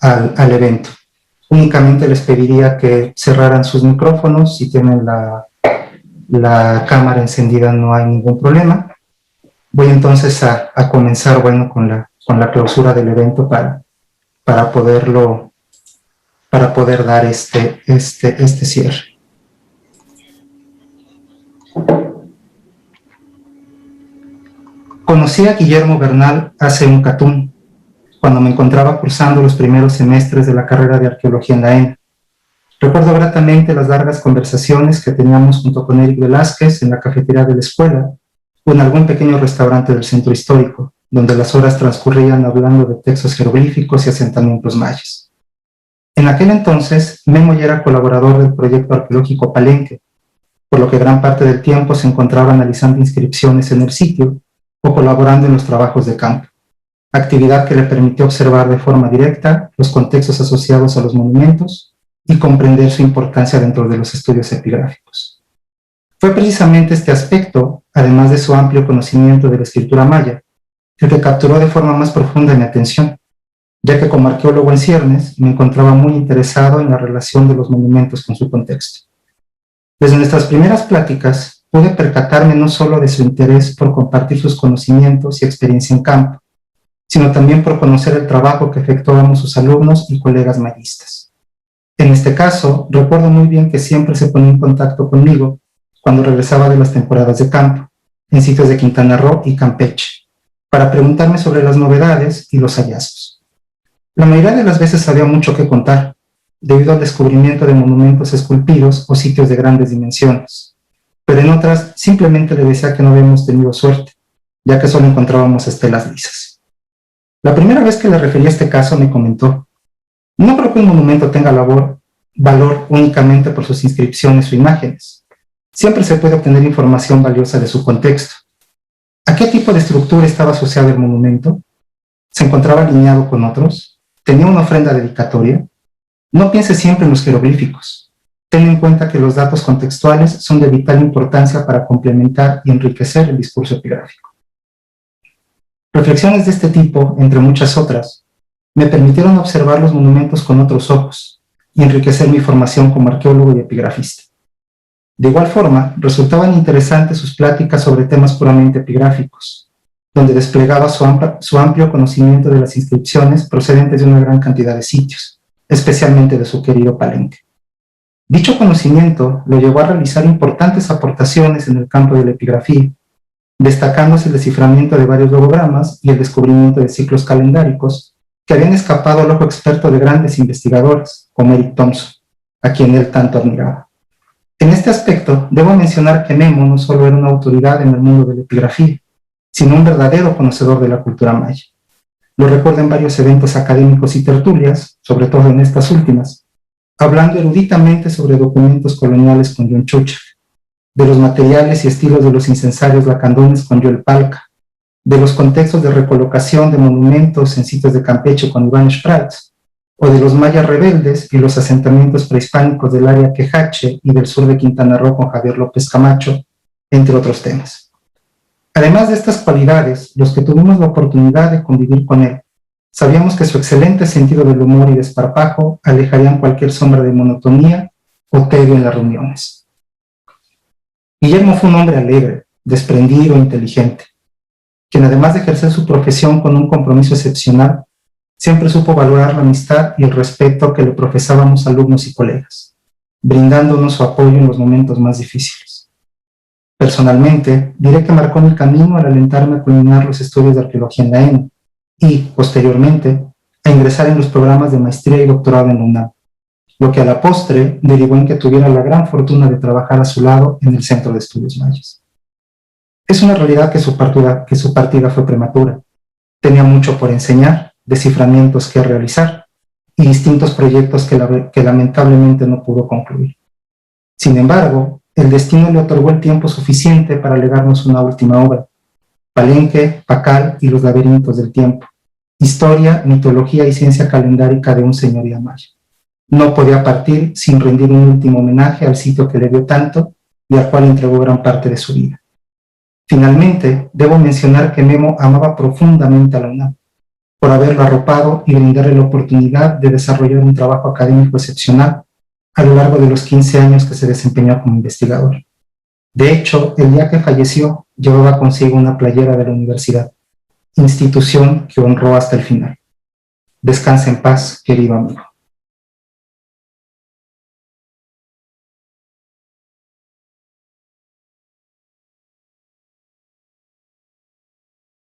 al evento. Únicamente les pediría que cerraran sus micrófonos. Si tienen la cámara encendida no hay ningún problema. Voy entonces a comenzar, bueno, con la clausura del evento para poder dar este cierre. Conocí a Guillermo Bernal hace un catún, cuando me encontraba cursando los primeros semestres de la carrera de arqueología en la ENA. Recuerdo gratamente las largas conversaciones que teníamos junto con Eric Velázquez en la cafetería de la escuela o en algún pequeño restaurante del centro histórico, donde las horas transcurrían hablando de textos jeroglíficos y asentamientos mayas. En aquel entonces, Memo ya era colaborador del proyecto arqueológico Palenque, por lo que gran parte del tiempo se encontraba analizando inscripciones en el sitio o colaborando en los trabajos de campo, actividad que le permitió observar de forma directa los contextos asociados a los monumentos y comprender su importancia dentro de los estudios epigráficos. Fue precisamente este aspecto, además de su amplio conocimiento de la escritura maya, el que capturó de forma más profunda mi atención, ya que como arqueólogo en ciernes me encontraba muy interesado en la relación de los monumentos con su contexto. Desde nuestras primeras pláticas pude percatarme no solo de su interés por compartir sus conocimientos y experiencia en campo, sino también por conocer el trabajo que efectuábamos sus alumnos y colegas mayistas. En este caso, recuerdo muy bien que siempre se ponía en contacto conmigo cuando regresaba de las temporadas de campo, en sitios de Quintana Roo y Campeche, para preguntarme sobre las novedades y los hallazgos. La mayoría de las veces había mucho que contar, debido al descubrimiento de monumentos esculpidos o sitios de grandes dimensiones, pero en otras simplemente le decía que no habíamos tenido suerte, ya que solo encontrábamos estelas lisas. La primera vez que le referí a este caso me comentó: no creo que un monumento tenga valor únicamente por sus inscripciones o imágenes. Siempre se puede obtener información valiosa de su contexto. ¿A qué tipo de estructura estaba asociado el monumento? ¿Se encontraba alineado con otros? ¿Tenía una ofrenda dedicatoria? No piense siempre en los jeroglíficos. Ten en cuenta que los datos contextuales son de vital importancia para complementar y enriquecer el discurso epigráfico. Reflexiones de este tipo, entre muchas otras, me permitieron observar los monumentos con otros ojos y enriquecer mi formación como arqueólogo y epigrafista. De igual forma, resultaban interesantes sus pláticas sobre temas puramente epigráficos, donde desplegaba su amplio conocimiento de las inscripciones procedentes de una gran cantidad de sitios, especialmente de su querido Palenque. Dicho conocimiento lo llevó a realizar importantes aportaciones en el campo de la epigrafía, destacándose el desciframiento de varios logogramas y el descubrimiento de ciclos calendáricos que habían escapado al ojo experto de grandes investigadores, como Eric Thompson, a quien él tanto admiraba. En este aspecto, debo mencionar que Memo no solo era una autoridad en el mundo de la epigrafía, sino un verdadero conocedor de la cultura maya. Lo recuerdo en varios eventos académicos y tertulias, sobre todo en estas últimas, hablando eruditamente sobre documentos coloniales con John Chucha, de los materiales y estilos de los incensarios lacandones con Joel Palca, de los contextos de recolocación de monumentos en sitios de Campeche con Iván Sprats, o de los mayas rebeldes y los asentamientos prehispánicos del área Quejache y del sur de Quintana Roo con Javier López Camacho, entre otros temas. Además de estas cualidades, los que tuvimos la oportunidad de convivir con él, sabíamos que su excelente sentido del humor y desparpajo alejarían cualquier sombra de monotonía o tedio en las reuniones. Guillermo fue un hombre alegre, desprendido e inteligente, quien además de ejercer su profesión con un compromiso excepcional, siempre supo valorar la amistad y el respeto que le profesábamos alumnos y colegas, brindándonos su apoyo en los momentos más difíciles. Personalmente, diré que marcó mi camino al alentarme a culminar los estudios de arqueología en la ENA y, posteriormente, a ingresar en los programas de maestría y doctorado en la UNAM, lo que a la postre derivó en que tuviera la gran fortuna de trabajar a su lado en el Centro de Estudios Mayas. Es una realidad que su partida fue prematura. Tenía mucho por enseñar, desciframientos que realizar y distintos proyectos que lamentablemente no pudo concluir. Sin embargo, el destino le otorgó el tiempo suficiente para legarnos una última obra: Palenque, Pacal y los laberintos del tiempo, historia, mitología y ciencia calendárica de un señorío maya. No podía partir sin rendir un último homenaje al sitio que le dio tanto y al cual entregó gran parte de su vida. Finalmente, debo mencionar que Memo amaba profundamente a la UNAM, por haberlo arropado y brindarle la oportunidad de desarrollar un trabajo académico excepcional a lo largo de los 15 años que se desempeñó como investigador. De hecho, el día que falleció, llevaba consigo una playera de la universidad, institución que honró hasta el final. Descansa en paz, querido amigo.